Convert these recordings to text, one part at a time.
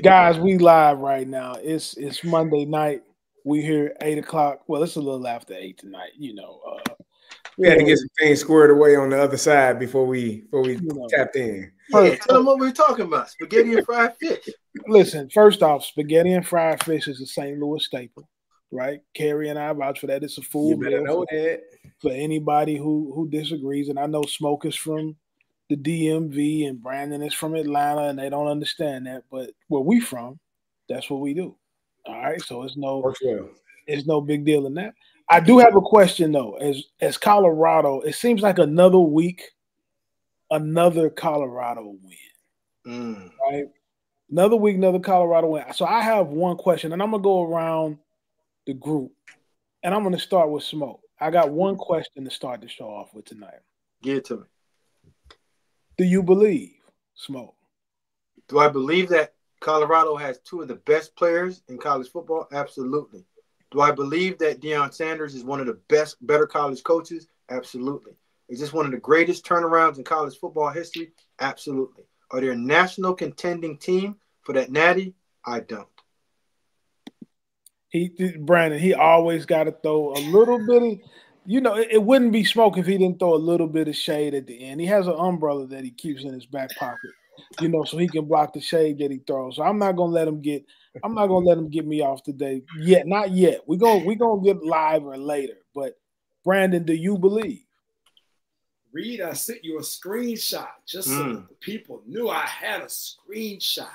Guys, we live right now. It's Monday night. We here 8 o'clock. Well, it's a little after 8 tonight. We had to get some things squared away on the other side before we tapped in. Yeah, tell them what we're talking about. Spaghetti and fried fish. Listen, first off, spaghetti and fried fish is a St. Louis staple, right? Carrie and I vouch for that. It's a full meal for anybody who disagrees. And I know Smoke is from the DMV and Brandon is from Atlanta, and they don't understand that. But where we from, that's what we do. All right, so it's no big deal in that. I do have a question though. As Colorado, it seems like another week, another Colorado win. Right? Another week, another Colorado win. So I have one question, and I'm gonna go around the group, and I'm gonna start with Smoke. I got one question to start the show off with tonight. Give it to me. Do you believe, Smoke? Do I believe that Colorado has two of the best players in college football? Absolutely. Do I believe that Deion Sanders is one of the better college coaches? Absolutely. Is this one of the greatest turnarounds in college football history? Absolutely. Are they a national contending team for that natty? I don't. Brandon, he always got to throw a little bit of, it wouldn't be Smoke if he didn't throw a little bit of shade at the end. He has an umbrella that he keeps in his back pocket, so he can block the shade that he throws. So I'm not gonna let him get me off today yet. Not yet. We're gonna get live or later. But Brandon, do you believe? Reed, I sent you a screenshot just so that the people knew I had a screenshot.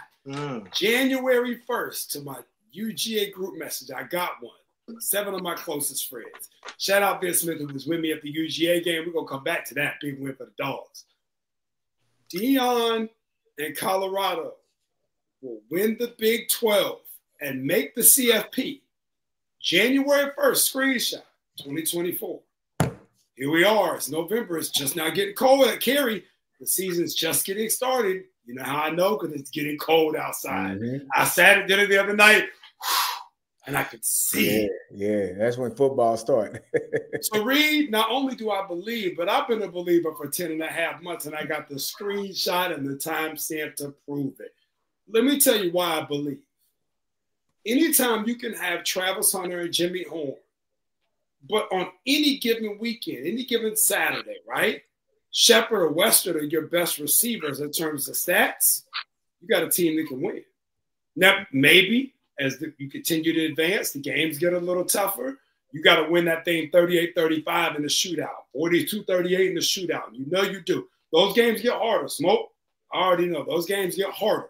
January 1st to my UGA group message. I got one. 7 of my closest friends. Shout out Vince Smith, who was with me at the UGA game. We're going to come back to that. Big win for the Dogs. Deion and Colorado will win the Big 12 and make the CFP. January 1st, screenshot, 2024. Here we are. It's November. It's just not getting cold at Cary. The season's just getting started. You know how I know? Because it's getting cold outside. I sat at dinner the other night, and I could see. Yeah, that's when football started. So, Reed, not only do I believe, but I've been a believer for 10 and a half months, and I got the screenshot and the timestamp to prove it. Let me tell you why I believe. Anytime you can have Travis Hunter and Jimmy Horn, but on any given weekend, any given Saturday, right? Shepard or Western are your best receivers in terms of stats. You got a team that can win. Now, maybe as you continue to advance, the games get a little tougher. You got to win that thing 38-35 in the shootout, 42-38 in the shootout. You know you do. Those games get harder. Smoke, I already know. Those games get harder.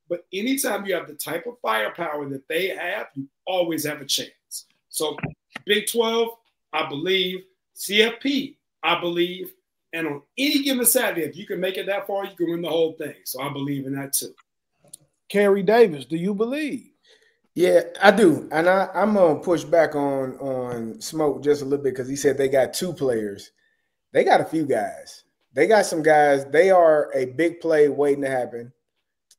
But anytime you have the type of firepower that they have, you always have a chance. So Big 12, I believe. CFP, I believe. And on any given Saturday, if you can make it that far, you can win the whole thing. So I believe in that too. Kerry Davis, do you believe? Yeah, I do. And I'm going to push back on Smoke just a little bit because he said they got two players. They got a few guys. They got some guys. They are a big play waiting to happen.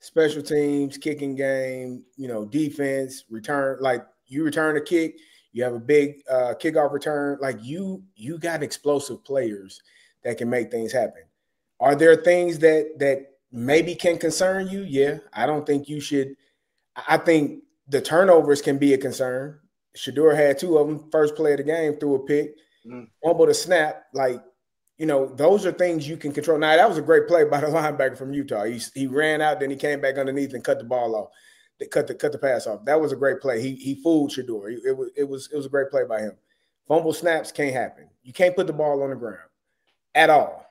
Special teams, kicking game, defense, return. Like you return a kick, you have a big kickoff return. Like you got explosive players that can make things happen. Are there things that maybe can concern you? Yeah, I don't think you should. I think the turnovers can be a concern. Shedeur had 2 of them. First play of the game, threw a pick, fumbled a snap. Like, those are things you can control. Now, that was a great play by the linebacker from Utah. He ran out, then he came back underneath and cut the ball off. They cut the pass off. That was a great play. He fooled Shedeur. It was a great play by him. Fumble snaps can't happen. You can't put the ball on the ground at all.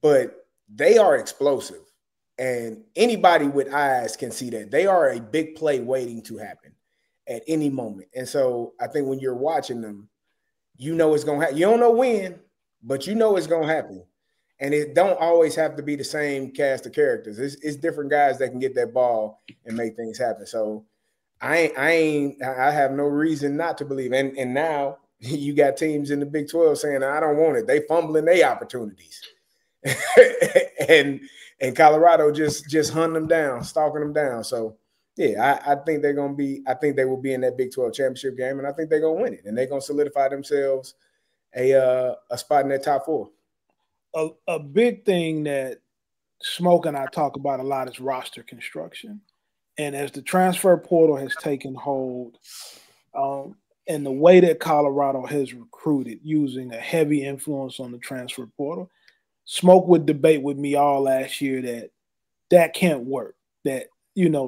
But they are explosive. And anybody with eyes can see that. They are a big play waiting to happen at any moment. And so I think when you're watching them, it's going to happen. You don't know when, but it's going to happen. And it don't always have to be the same cast of characters. It's different guys that can get that ball and make things happen. So I have no reason not to believe. And now you got teams in the Big 12 saying, I don't want it. They fumbling their opportunities. and Colorado just hunting them down, stalking them down. So yeah, I think they're gonna be. I think they will be in that Big 12 championship game, and I think they're gonna win it, and they're gonna solidify themselves a spot in that top 4. A big thing that Smoke and I talk about a lot is roster construction, And as the transfer portal has taken hold, and the way that Colorado has recruited using a heavy influence on the transfer portal, Smoke would debate with me all last year that can't work. That,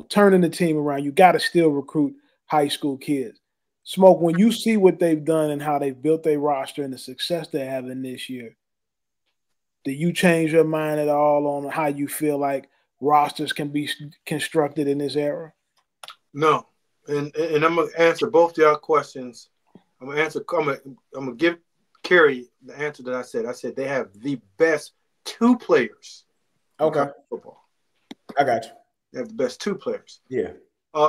turning the team around, you got to still recruit high school kids. Smoke, when you see what they've done and how they've built their roster and the success they're having this year, do you change your mind at all on how you feel like rosters can be constructed in this era? No. And I'm going to answer both of y'all questions. I'm going to give Kerry the answer that I said. I said they have the best two players. Okay. Football. I got you. They have the best two players. Yeah.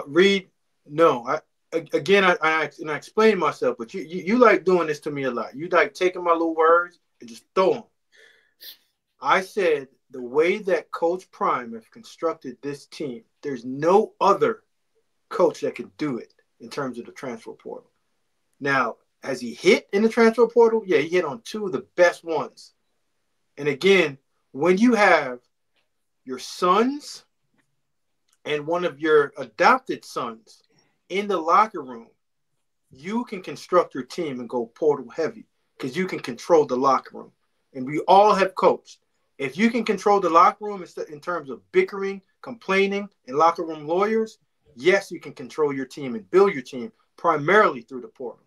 Reed, no. I explained myself, but you like doing this to me a lot. You like taking my little words and just throw them. I said the way that Coach Prime has constructed this team, there's no other coach that could do it in terms of the transfer portal. Now, has he hit in the transfer portal? Yeah, he hit on two of the best ones. And again, when you have your sons and one of your adopted sons in the locker room, you can construct your team and go portal heavy because you can control the locker room. And we all have coached. If you can control the locker room in terms of bickering, complaining, and locker room lawyers, yes, you can control your team and build your team primarily through the portal.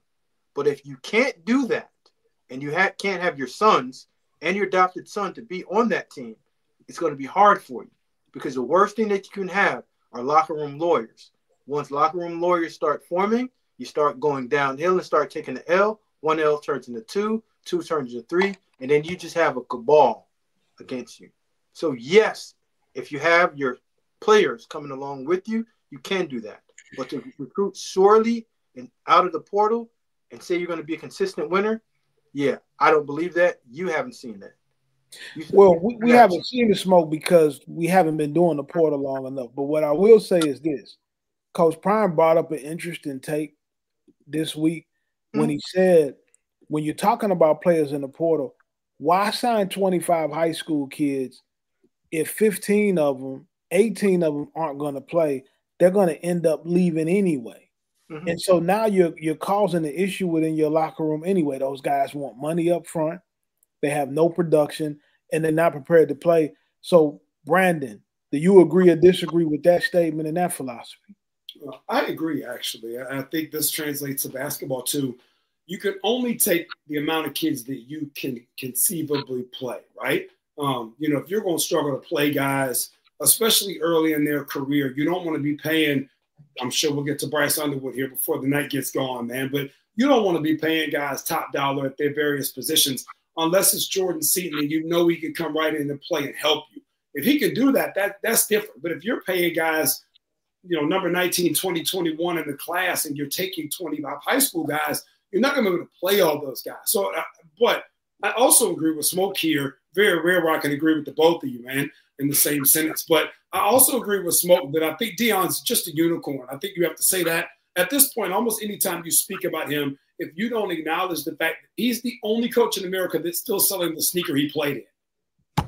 But if you can't do that and you can't have your sons and your adopted son to be on that team, it's going to be hard for you because the worst thing that you can have are locker room lawyers. Once locker room lawyers start forming, you start going downhill and start taking the L. 1 L turns into 2, 2 turns into 3, and then you just have a cabal against you. So, yes, if you have your players coming along with you, you can do that. But to recruit sorely and out of the portal and say you're going to be a consistent winner, yeah, I don't believe that. You haven't seen that. Well, we haven't seen the Smoke because we haven't been doing the portal long enough. But what I will say is this. Coach Prime brought up an interesting take this week when he said, when you're talking about players in the portal, why sign 25 high school kids if 15 of them, 18 of them aren't going to play? They're going to end up leaving anyway. Mm-hmm. And so now you're causing an issue within your locker room anyway. Those guys want money up front. They have no production, and they're not prepared to play. So, Brandon, do you agree or disagree with that statement and that philosophy? Well, I agree, actually. I think this translates to basketball, too. You can only take the amount of kids that you can conceivably play, right? If you're going to struggle to play guys, especially early in their career, you don't want to be paying – I'm sure we'll get to Bryce Underwood here before the night gets gone, man. But you don't want to be paying guys top dollar at their various positions unless it's Jordan Seaton and you know he can come right in and play and help you. If he can do that, that's different. But if you're paying guys, number 19, 20, 21 in the class and you're taking 25 high school guys, you're not going to be able to play all those guys. So, but I also agree with Smoke here. Very rare where I can agree with the both of you, man, in the same sentence. But I also agree with Smoke that I think Deion's just a unicorn. I think you have to say that. At this point, almost any time you speak about him, if you don't acknowledge the fact that he's the only coach in America that's still selling the sneaker he played in.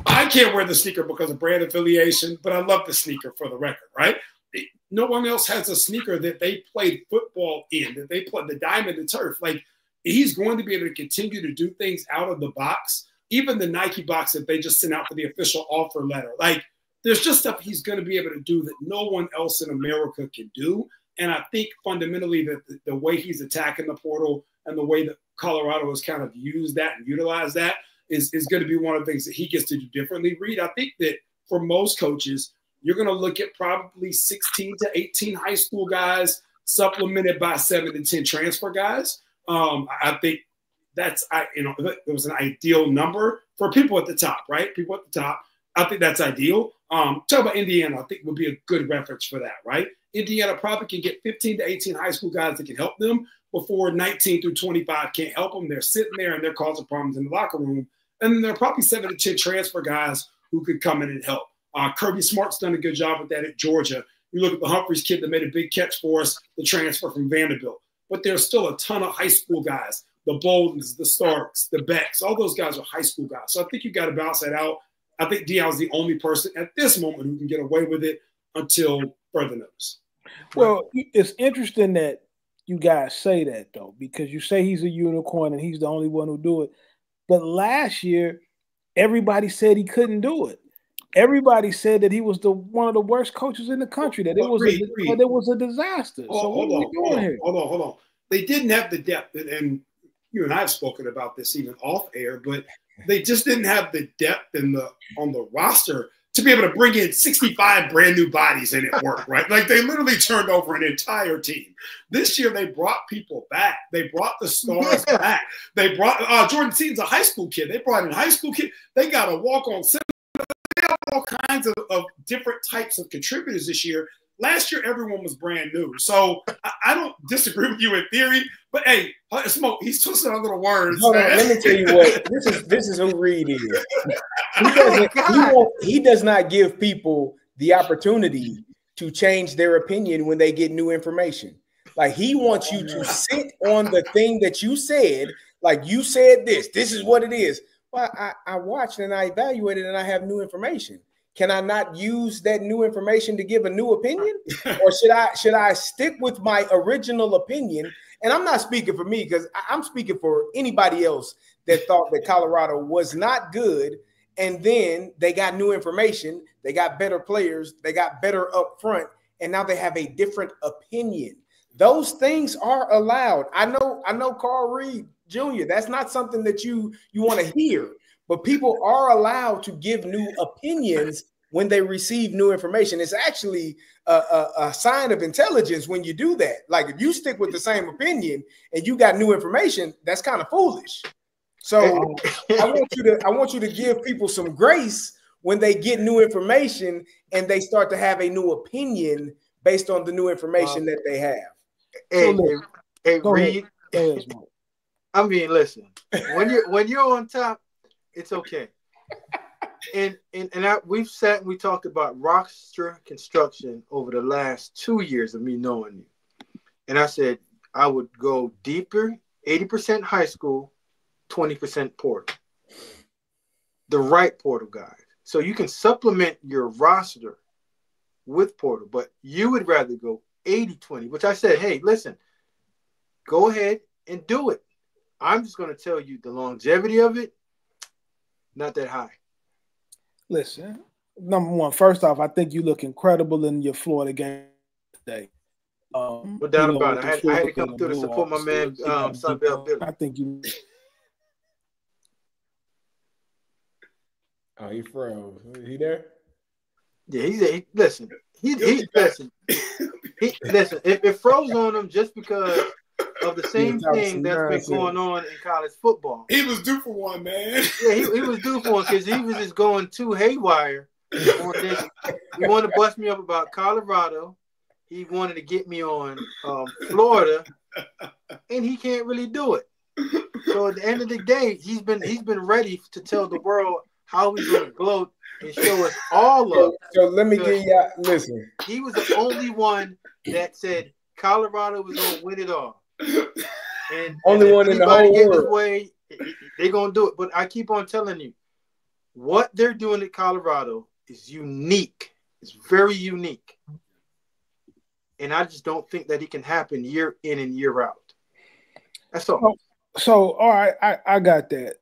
I can't wear the sneaker because of brand affiliation, but I love the sneaker for the record, right? No one else has a sneaker that they played football in, that they played the diamond and turf. Like, he's going to be able to continue to do things out of the box, even the Nike box that they just sent out for the official offer letter. Like, there's just stuff he's going to be able to do that no one else in America can do. And I think fundamentally that the way he's attacking the portal and the way that Colorado has kind of used that and utilized that is going to be one of the things that he gets to do differently. Reed, I think that for most coaches, you're going to look at probably 16 to 18 high school guys supplemented by 7 to 10 transfer guys. I think it was an ideal number for people at the top, right? People at the top. I think that's ideal. Talk about Indiana, I think would be a good reference for that, right? Indiana probably can get 15 to 18 high school guys that can help them before 19 through 25 can't help them. They're sitting there and they're causing problems in the locker room. And then there are probably 7 to 10 transfer guys who could come in and help. Kirby Smart's done a good job with that at Georgia. You look at the Humphreys kid that made a big catch for us, the transfer from Vanderbilt. But there's still a ton of high school guys, the Boldens, the Starks, the Becks. All those guys are high school guys. So I think you got to balance that out. I think Deion's the only person at this moment who can get away with it until further notice. Well, it's interesting that you guys say that, though, because you say he's a unicorn and he's the only one who do it. But last year, everybody said he couldn't do it. Everybody said that he was one of the worst coaches in the country, that it was a disaster. Oh, so what are we doing here? Hold on. They didn't have the depth, and you and I have spoken about this even off air, but they just didn't have the depth on the roster to be able to bring in 65 brand new bodies and it worked, right? Like they literally turned over an entire team. This year they brought people back. They brought the stars back. They brought Jordan Seaton's a high school kid. They brought in high school kid. They got a walk-on center. They have all kinds of different types of contributors this year. Last year, everyone was brand new. So I don't disagree with you in theory, but hey, Smoke, he's twisting our little words. Hold on, let me tell you what, this is who Reed is. He does not give people the opportunity to change their opinion when they get new information. Like he wants you to sit on the thing that you said, like you said this is what it is. Well, I watched and I evaluated and I have new information. Can I not use that new information to give a new opinion? Or should I stick with my original opinion? And I'm not speaking for me because I'm speaking for anybody else that thought that Colorado was not good. And then they got new information. They got better players. They got better up front. And now they have a different opinion. Those things are allowed. I know Carl Reed Jr., that's not something that you want to hear. But people are allowed to give new opinions when they receive new information. It's actually a sign of intelligence when you do that. Like if you stick with the same opinion and you got new information, that's kind of foolish. So I want you to give people some grace when they get new information and they start to have a new opinion based on the new information that they have. Hey, Reed. I mean, listen. When you're on top, it's okay. And we've sat and we talked about roster construction over the last 2 years of me knowing you. And I said I would go deeper, 80% high school, 20% portal. The right portal guys. So you can supplement your roster with portal, but you would rather go 80-20, which I said, hey, listen, go ahead and do it. I'm just going to tell you the longevity of it, not that high. Listen, number one, first off, I think you look incredible in your Florida game today. No doubt about it. I had to come through to support my man, Sunbelt Billy. I think you. Oh, he froze. Is he there? Yeah, listen. Listen. Listen. It froze on him just because of the same thing that's been going on in college football. He was due for one, man. Yeah, he was due for one because he was just going too haywire on this. He wanted to bust me up about Colorado. He wanted to get me on Florida, and he can't really do it. So at the end of the day, he's been ready to tell the world how he's going to gloat and show us all of. So let me give you listen. He was the only one that said Colorado was going to win it all. And only one in the whole world. Way, they're going to do it. But I keep on telling you, what they're doing at Colorado is unique. It's very unique. And I just don't think that it can happen year in and year out. That's all. So all right, I got that.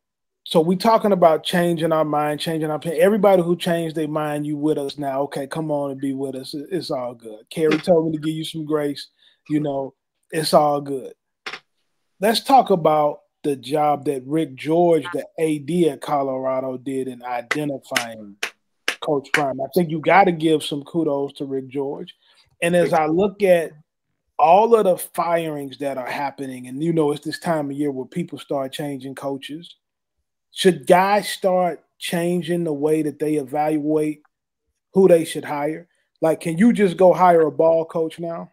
So we talking about changing our mind, changing our opinion. Everybody who changed their mind, you with us now. Okay, come on and be with us. It's all good. Carrie told me to give you some grace. You know, it's all good. Let's talk about the job that Rick George, the AD at Colorado, did in identifying Coach Prime. I think you got to give some kudos to Rick George. And as I look at all of the firings that are happening, and you know it's this time of year where people start changing coaches, should guys start changing the way that they evaluate who they should hire? Like, can you just go hire a ball coach now?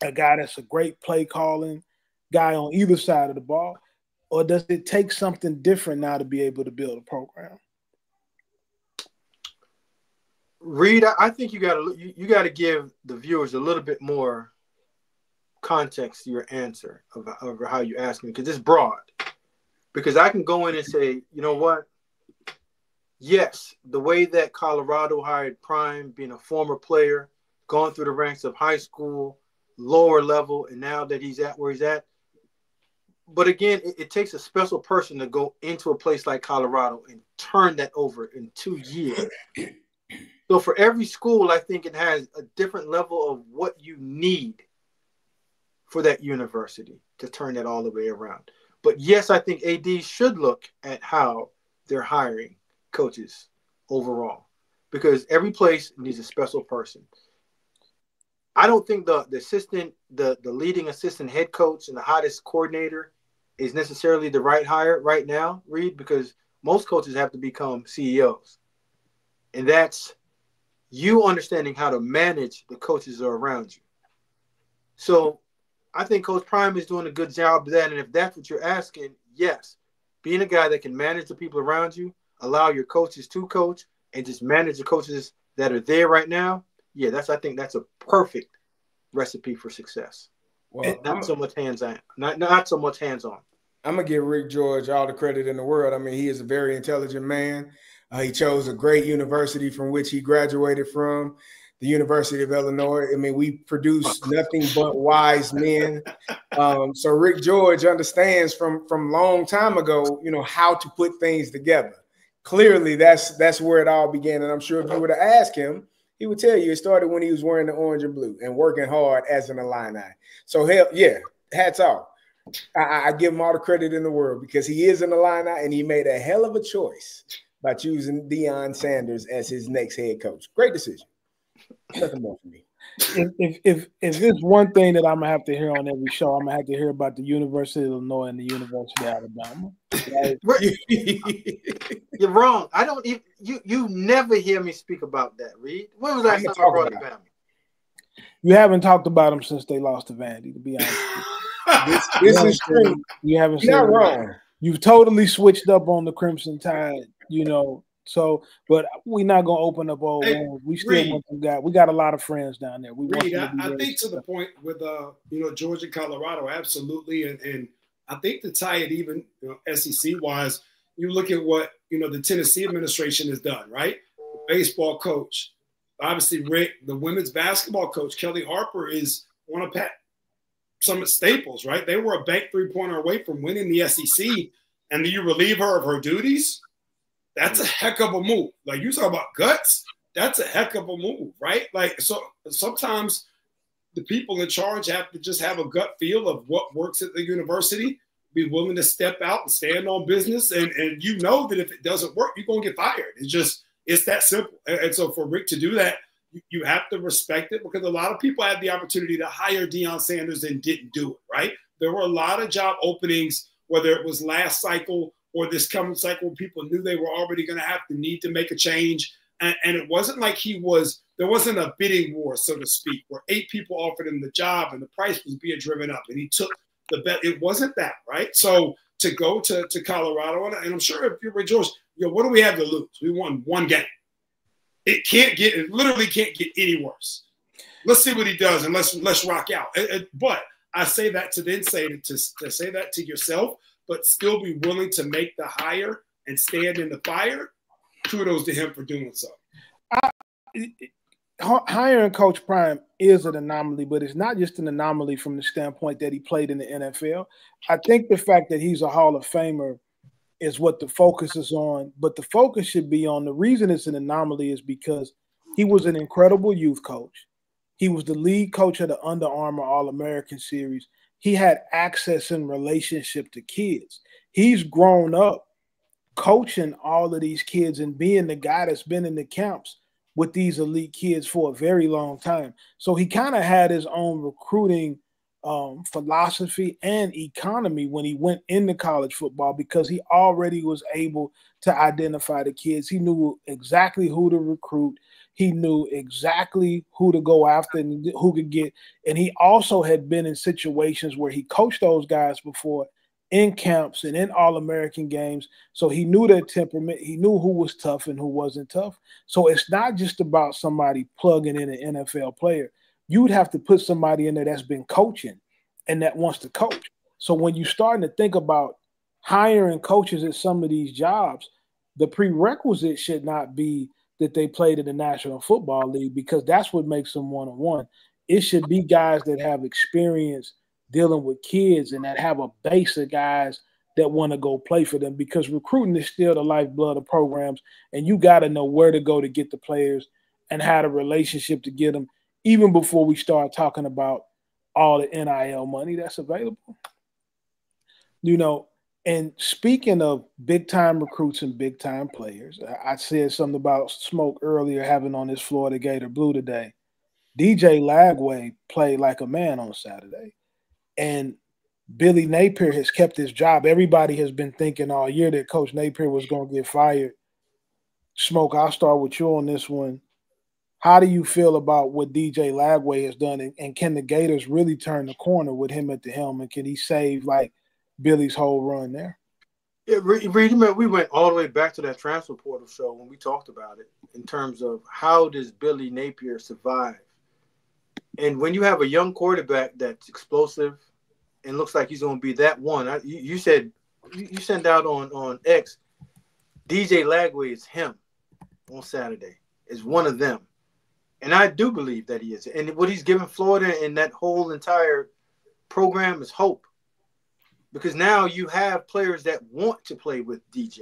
A guy that's a great play calling guy on either side of the ball? Or does it take something different now to be able to build a program? Reed, I think you got to give the viewers a little bit more context to your answer of how you ask me, because it's broad. Because I can go in and say, you know what? Yes, the way that Colorado hired Prime, being a former player, gone through the ranks of high school, lower level, and now that he's at where he's at. But again, it takes a special person to go into a place like Colorado and turn that over in 2 years. So for every school, I think it has a different level of what you need for that university to turn that all the way around. But yes, I think AD should look at how they're hiring coaches overall, because every place needs a special person. I don't think the assistant, the leading assistant head coach and the hottest coordinator is necessarily the right hire right now, Reed, because most coaches have to become CEOs. And that's you understanding how to manage the coaches that are around you. So I think Coach Prime is doing a good job of that. And if that's what you're asking, yes, being a guy that can manage the people around you, allow your coaches to coach, and just manage the coaches that are there right now, yeah, I think that's a perfect recipe for success. Well, not so much hands-on. Not so much hands-on. I'm going to give Rick George all the credit in the world. I mean, he is a very intelligent man. He chose a great university from which he graduated from, the University of Illinois. I mean, we produce nothing but wise men. So Rick George understands from long time ago, you know, how to put things together. Clearly, that's where it all began. And I'm sure if you were to ask him, he would tell you it started when he was wearing the orange and blue and working hard as an Illini. So, hell, yeah, hats off. I give him all the credit in the world because he is an Illini and he made a hell of a choice by choosing Deion Sanders as his next head coach. Great decision. Nothing more for me. If there's one thing that I'm gonna have to hear on every show, I'm gonna have to hear about the University of Illinois and the University of Alabama. You're wrong. I don't even you never hear me speak about that, Reed. When was last time I brought it down? You haven't talked about them since they lost to Vandy, to be honest. This is true. You haven't You're not wrong. You've totally switched up on the Crimson Tide, you know. So, but we're not gonna open up old wounds. We still want them. We got a lot of friends down there. I think to the point with Georgia, Colorado, absolutely, and I think to tie it even SEC wise, you look at what the Tennessee administration has done, right? The baseball coach, obviously Rick, the women's basketball coach Kelly Harper is one of Pat Summit's staples, right? They were a bank 3-pointer away from winning the SEC, and do you relieve her of her duties? That's a heck of a move. Like, you talk about guts, that's a heck of a move, right? Like, so sometimes the people in charge have to just have a gut feel of what works at the university, be willing to step out and stand on business, and you know that if it doesn't work, you're going to get fired. It's that simple. And so for Rick to do that, you have to respect it, because a lot of people had the opportunity to hire Deion Sanders and didn't do it, right? There were a lot of job openings, whether it was last cycle or this coming cycle, people knew they were already going to have to need to make a change. And it wasn't like there wasn't a bidding war, so to speak, where 8 people offered him the job and the price was being driven up and he took the bet. It wasn't that, right? So to go to Colorado, and I'm sure if you're George, what do we have to lose? We won 1 game. It literally can't get any worse. Let's see what he does and let's rock out. But I say that to then say to say that to yourself, but still be willing to make the hire and stand in the fire. Kudos to him for doing so. Hiring Coach Prime is an anomaly, but it's not just an anomaly from the standpoint that he played in the NFL. I think the fact that he's a Hall of Famer is what the focus is on, but the focus should be on the reason it's an anomaly is because he was an incredible youth coach. He was the lead coach of the Under Armour All-American Series. He had access and relationship to kids. He's grown up coaching all of these kids and being the guy that's been in the camps with these elite kids for a very long time. So he kind of had his own recruiting philosophy and economy when he went into college football, because he already was able to identify the kids. He knew exactly who to recruit. He knew exactly who to go after and who could get. And he also had been in situations where he coached those guys before in camps and in All-American games. So he knew their temperament. He knew who was tough and who wasn't tough. So it's not just about somebody plugging in an NFL player. You would have to put somebody in there that's been coaching and that wants to coach. So when you're starting to think about hiring coaches at some of these jobs, the prerequisite should not be that they played in the National Football League, because that's what makes them one-on-one. It should be guys that have experience dealing with kids and that have a base of guys that want to go play for them, because recruiting is still the lifeblood of programs, and you got to know where to go to get the players and how the relationship to get them, even before we start talking about all the NIL money that's available. You know, and speaking of big-time recruits and big-time players, I said something about Smoke earlier having on his Florida Gator blue today. DJ Lagaway played like a man on Saturday. And Billy Napier has kept his job. Everybody has been thinking all year that Coach Napier was going to get fired. Smoke, I'll start with you on this one. How do you feel about what DJ Lagaway has done? And can the Gators really turn the corner with him at the helm? And can he save like Billy's whole run there? Yeah, Reed, we went all the way back to that transfer portal show when we talked about it in terms of how does Billy Napier survive? And when you have a young quarterback that's explosive and looks like he's going to be that one, you said you sent out on X, DJ Lagaway is him on Saturday, is one of them. And I do believe that he is. And what he's given Florida and that whole entire program is hope. Because now you have players that want to play with DJ.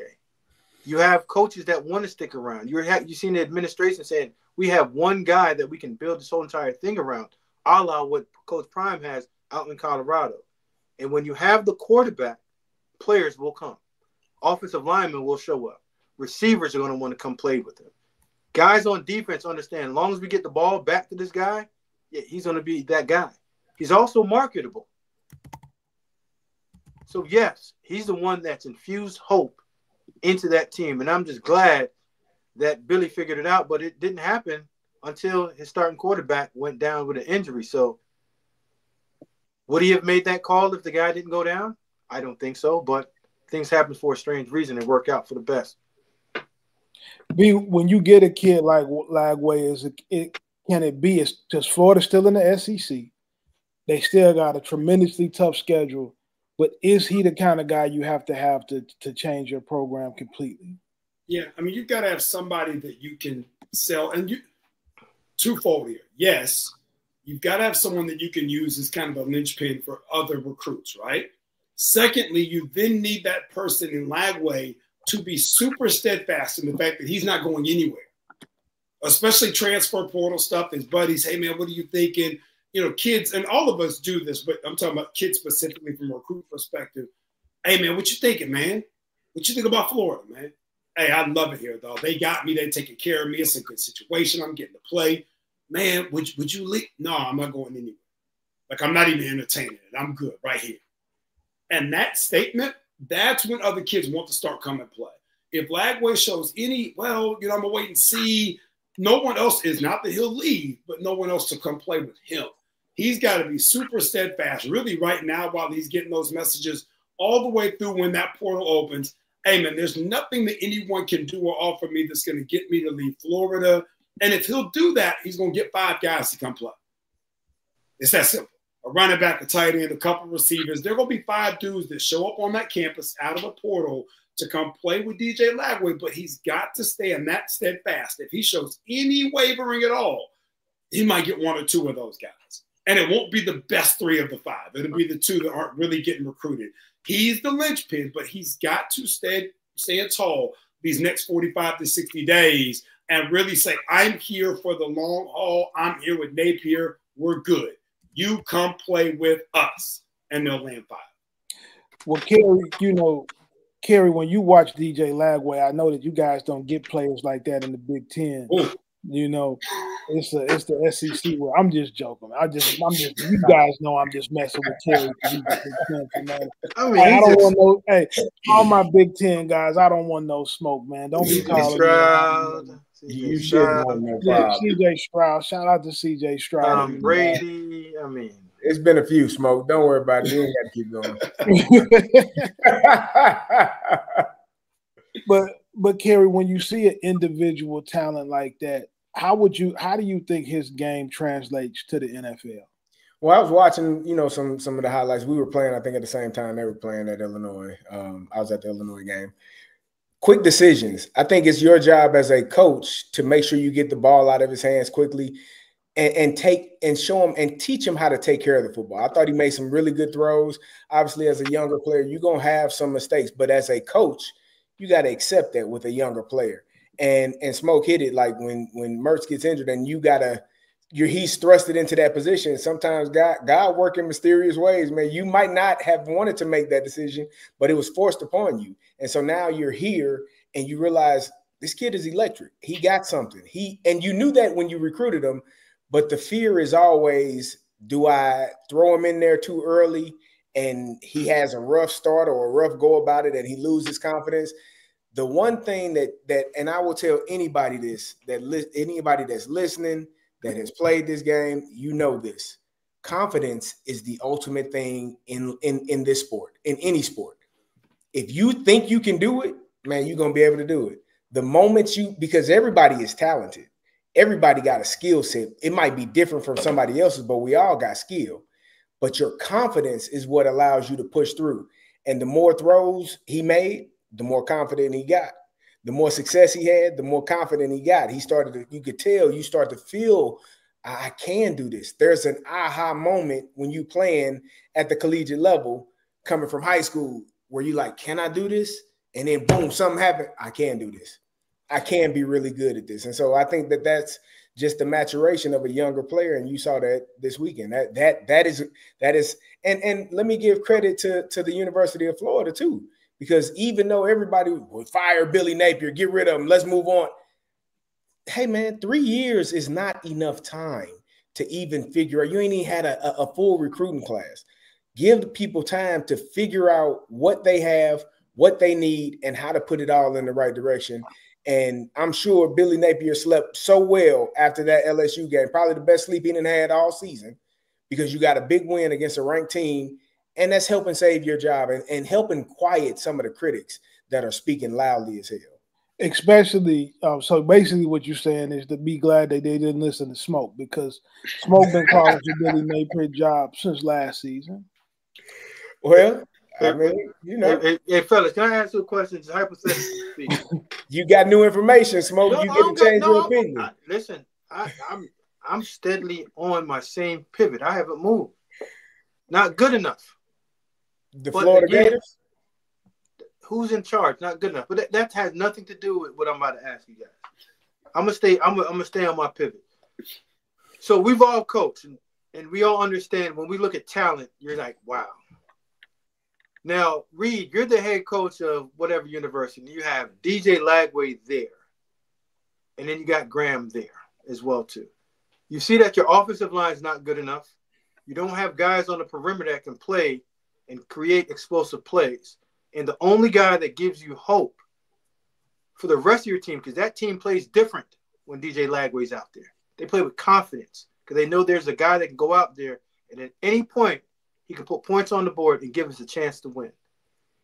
You have coaches that want to stick around. You've seen the administration saying, we have one guy that we can build this whole entire thing around, a la what Coach Prime has out in Colorado. And when you have the quarterback, players will come. Offensive linemen will show up. Receivers are going to want to come play with him. Guys on defense understand, as long as we get the ball back to this guy, yeah, he's going to be that guy. He's also marketable. So, yes, he's the one that's infused hope into that team. And I'm just glad that Billy figured it out, but it didn't happen until his starting quarterback went down with an injury. So, would he have made that call if the guy didn't go down? I don't think so, but things happen for a strange reason and work out for the best. When you get a kid like Lagaway, because Florida's still in the SEC. They still got a tremendously tough schedule. But is he the kind of guy you have to change your program completely? Yeah, I mean, you've got to have somebody that you can sell. And twofold here. Yes, you've got to have someone that you can use as kind of a linchpin for other recruits, right? Secondly, you then need that person in Lagaway to be super steadfast in the fact that he's not going anywhere, especially transfer portal stuff. His buddies, hey, man, what are you thinking? You know, kids, and all of us do this, but I'm talking about kids specifically from a recruit perspective. Hey, man, what you thinking, man? What you think about Florida, man? Hey, I love it here, though. They got me. They taking care of me. It's a good situation. I'm getting to play. Man, would you leave? No, I'm not going anywhere. Like, I'm not even entertaining it. I'm good right here. And that statement, that's when other kids want to start coming play. If Lagaway shows I'm going to wait and see. No one else is, not that he'll leave, but no one else to come play with him. He's got to be super steadfast, really right now while he's getting those messages all the way through when that portal opens. Hey, man, there's nothing that anyone can do or offer me that's going to get me to leave Florida. And if he'll do that, he's going to get 5 guys to come play. It's that simple. A running back, a tight end, a couple receivers. There are going to be 5 dudes that show up on that campus out of a portal to come play with DJ Lagaway, but he's got to stay in that steadfast. If he shows any wavering at all, he might get 1 or 2 of those guys. And it won't be the best 3 of the 5. It'll be the 2 that aren't really getting recruited. He's the linchpin, but he's got to stand tall these next 45 to 60 days and really say, I'm here for the long haul. I'm here with Napier. We're good. You come play with us. And they'll land 5. Well, Kerry, when you watch DJ Lagaway, I know that you guys don't get players like that in the Big Ten. Ooh. You know, it's the SEC where I'm just joking. You guys know I'm just messing with Kerry. I don't want no. Hey, all my Big Ten guys, I don't want no smoke, man. Don't be calling me. You should want no problem. CJ Stroud. Shout out to CJ Stroud. Brady. I mean, it's been a few, Smoke. Don't worry about it. You ain't got to keep going. But Kerry, when you see an individual talent like that, how do you think his game translates to the NFL? Well, I was watching, some of the highlights. We were playing, I think, at the same time they were playing at Illinois. I was at the Illinois game. quick decisions. I think it's your job as a coach to make sure you get the ball out of his hands quickly and show him and teach him how to take care of the football. I thought he made some really good throws. Obviously, as a younger player, you're going to have some mistakes, but as a coach, you got to accept that with a younger player. And Smoke hit it like when Mertz gets injured and he's thrusted into that position. Sometimes God work in mysterious ways, man. You might not have wanted to make that decision, but it was forced upon you. And so now you're here and you realize this kid is electric. He got something. And you knew that when you recruited him, but the fear is always, do I throw him in there too early and he has a rough start or a rough go about it and he loses confidence? The one thing that and I will tell anybody this, anybody that's listening, that has played this game, you know this. Confidence is the ultimate thing in this sport, in any sport. If you think you can do it, man, you're going to be able to do it. The moment because everybody is talented. Everybody got a skill set. It might be different from somebody else's, but we all got skill. But your confidence is what allows you to push through. And the more throws he made, the more confident he got. The more success he had, the more confident he got. You could tell, you start to feel, I can do this. There's an aha moment when you playing at the collegiate level coming from high school where you like, can I do this? And then boom, something happened. I can do this. I can be really good at this. And so I think that's just the maturation of a younger player. And you saw that this weekend. That is, and let me give credit to the University of Florida too. Because even though everybody would fire Billy Napier, get rid of him, let's move on. Hey, man, 3 years is not enough time to even figure out. You ain't even had a full recruiting class. Give the people time to figure out what they have, what they need, and how to put it all in the right direction. And I'm sure Billy Napier slept so well after that LSU game, probably the best sleep he had all season, because you got a big win against a ranked team. And that's helping save your job and helping quiet some of the critics that are speaking loudly as hell. Especially, so basically what you're saying is to be glad that they didn't listen to Smoke, because Smoke been calling for Billy Napier job since last season. Well, I mean, you know. Hey, fellas, can I ask you a question? Just hypothetically speaking. You got new information, Smoke. You get to change your opinion. Listen, I'm steadily on my same pivot. I haven't moved. Not good enough. The Florida Gators? Who's in charge? Not good enough. But that has nothing to do with what I'm about to ask you guys. I'm gonna stay on my pivot. So we've all coached and we all understand when we look at talent, you're like, wow. Now, Reed, you're the head coach of whatever university. You have DJ Lagaway there. And then you got Graham there as well, too. You see that your offensive line is not good enough. You don't have guys on the perimeter that can play and create explosive plays. And the only guy that gives you hope for the rest of your team, because that team plays different when DJ Lagaway's out there. They play with confidence because they know there's a guy that can go out there and at any point he can put points on the board and give us a chance to win.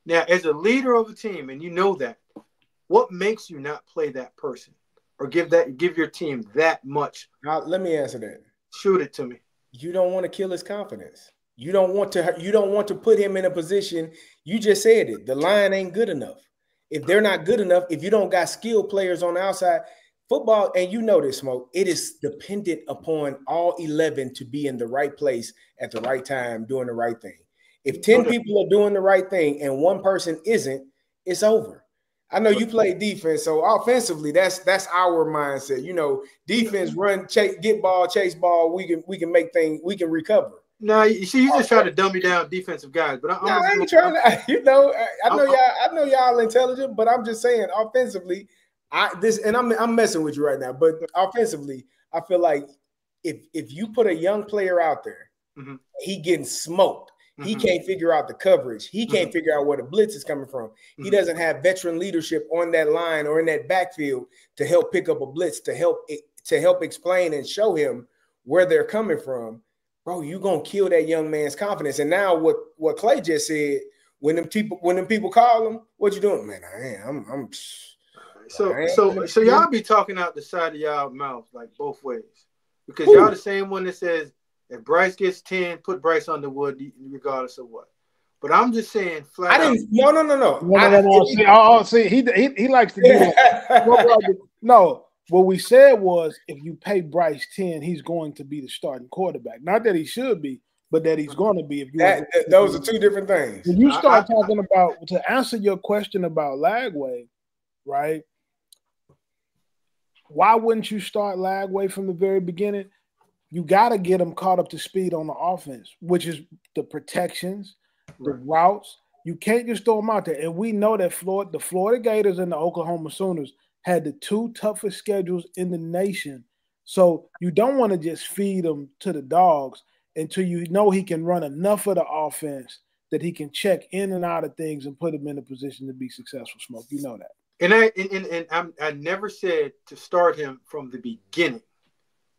Now, as a leader of a team, and you know that, what makes you not play that person or give your team that much? Now, let me answer that. Shoot it to me. You don't want to kill his confidence. You don't want to put him in a position. You just said it. The line ain't good enough. If they're not good enough, if you don't got skilled players on the outside, football, and you know this, Smoke, it is dependent upon all 11 to be in the right place at the right time, doing the right thing. If 10 people are doing the right thing and one person isn't, it's over. I know you play defense, so offensively, that's our mindset. You know, defense, run, get ball, chase ball. We can make things. We can recover. No, you see, you just try to dummy down defensive guys, but I ain't trying to. You know, I know y'all intelligent, but I'm just saying offensively, I'm messing with you right now. But offensively, I feel like if you put a young player out there, mm-hmm. he getting smoked. Mm-hmm. He can't figure out the coverage. He can't figure out where the blitz is coming from. Mm-hmm. He doesn't have veteran leadership on that line or in that backfield to help pick up a blitz, to help explain and show him where they're coming from. Bro, you're gonna kill that young man's confidence. And now what Clay just said, when them people call him, what you doing? Man, I'm So y'all be talking out the side of y'all mouth like both ways. Because y'all the same one that says if Bryce gets 10, put Bryce on the wood regardless of what. But I'm just saying flat out. No. See, he likes to do that. No, what we said was if you pay Bryce 10, he's going to be the starting quarterback. Not that he should be, but that he's going to be. If you those are two different things. When you start talking about, to answer your question about Lagaway, right? Why wouldn't you start Lagaway from the very beginning? You got to get him caught up to speed on the offense, which is the protections, the routes. You can't just throw them out there. And we know that the Florida Gators and the Oklahoma Sooners had the two toughest schedules in the nation. So you don't want to just feed him to the dogs until you know he can run enough of the offense that he can check in and out of things and put him in a position to be successful, Smoke. You know that. And I never said to start him from the beginning.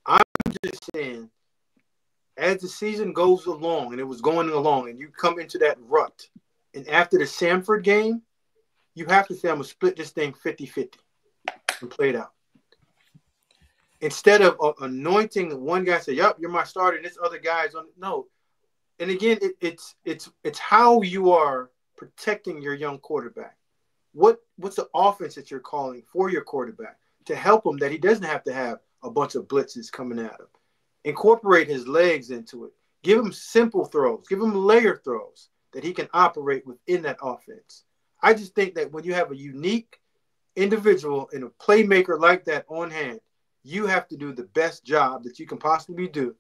I'm just saying, as the season goes along, and it was going along, and you come into that rut, and after the Samford game, you have to say, I'm going to split this thing 50-50 and play it out. Instead of anointing one guy, say, yep, you're my starter, and this other guy's on. No. And again, it's how you are protecting your young quarterback. What's the offense that you're calling for your quarterback to help him that he doesn't have to have a bunch of blitzes coming at him? Incorporate his legs into it. Give him simple throws. Give him layer throws that he can operate within that offense. I just think that when you have a unique individual and a playmaker like that on hand, you have to do the best job that you can possibly do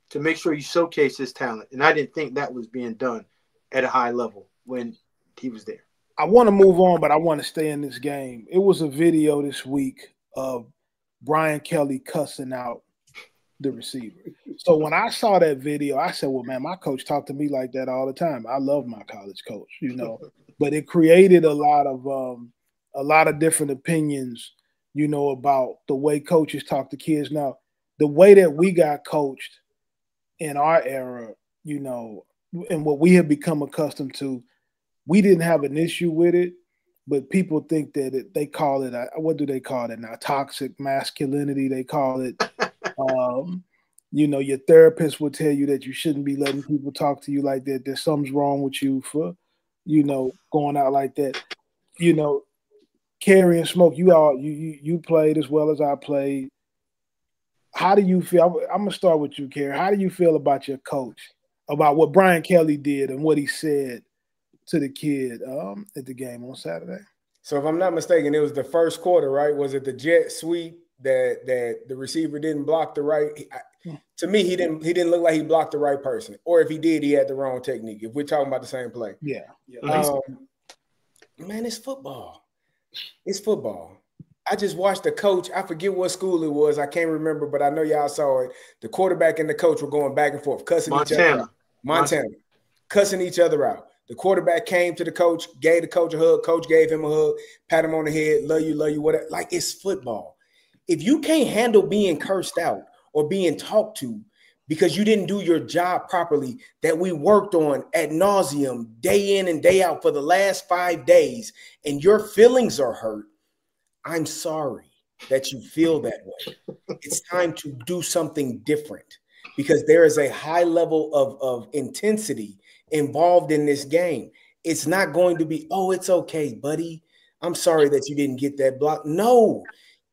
to make sure you showcase his talent. And I didn't think that was being done at a high level when he was there. I want to move on, but I want to stay in this game. It was a video this week of Brian Kelly cussing out the receiver. So when I saw that video, I said, well, man, my coach talked to me like that all the time. I love my college coach, you know, but it created a lot of different opinions, you know, about the way coaches talk to kids. Now, the way that we got coached in our era, you know, and what we have become accustomed to, we didn't have an issue with it, but people think that they call it, what do they call it now? Toxic masculinity. They call it, you know, your therapist will tell you that you shouldn't be letting people talk to you like that. There's something's wrong with you for, you know, going out like that. You know, Carrie and Smoke, you played as well as I played. How do you feel? I'm going to start with you, Carrie. How do you feel about your coach, about what Brian Kelly did and what he said to the kid at the game on Saturday? So if I'm not mistaken, it was the first quarter, right? Was it the jet sweep that the receiver didn't block the right? To me, he didn't look like he blocked the right person, or if he did, he had the wrong technique. If we're talking about the same play, man, it's football. It's football. I just watched the coach. I forget what school it was. I can't remember, but I know y'all saw it. The quarterback and the coach were going back and forth, cussing each other out. Montana, cussing each other out. The quarterback came to the coach, gave the coach a hug. Coach gave him a hug, pat him on the head, love you, whatever. Like, it's football. If you can't handle being cursed out or being talked to because you didn't do your job properly that we worked on ad nauseum, day in and day out for the last 5 days, and your feelings are hurt, I'm sorry that you feel that way. It's time to do something different because there is a high level of intensity involved in this game. It's not going to be, oh, it's okay, buddy. I'm sorry that you didn't get that block. No,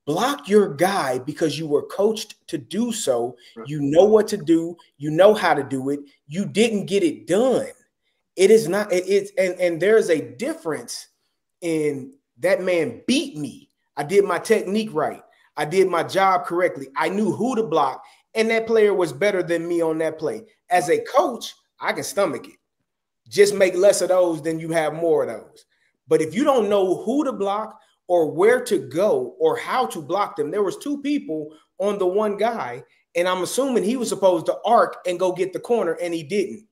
block your guy because you were coached to do so. You know what to do. You know how to do it. You didn't get it done. It is not, and there's a difference in that man beat me. I did my technique right. I did my job correctly. I knew who to block, and that player was better than me on that play. As a coach, I can stomach it. Just make less of those than you have more of those. But if you don't know who to block or where to go or how to block them, there was 2 people on the one guy, and I'm assuming he was supposed to arc and go get the corner, and he didn't.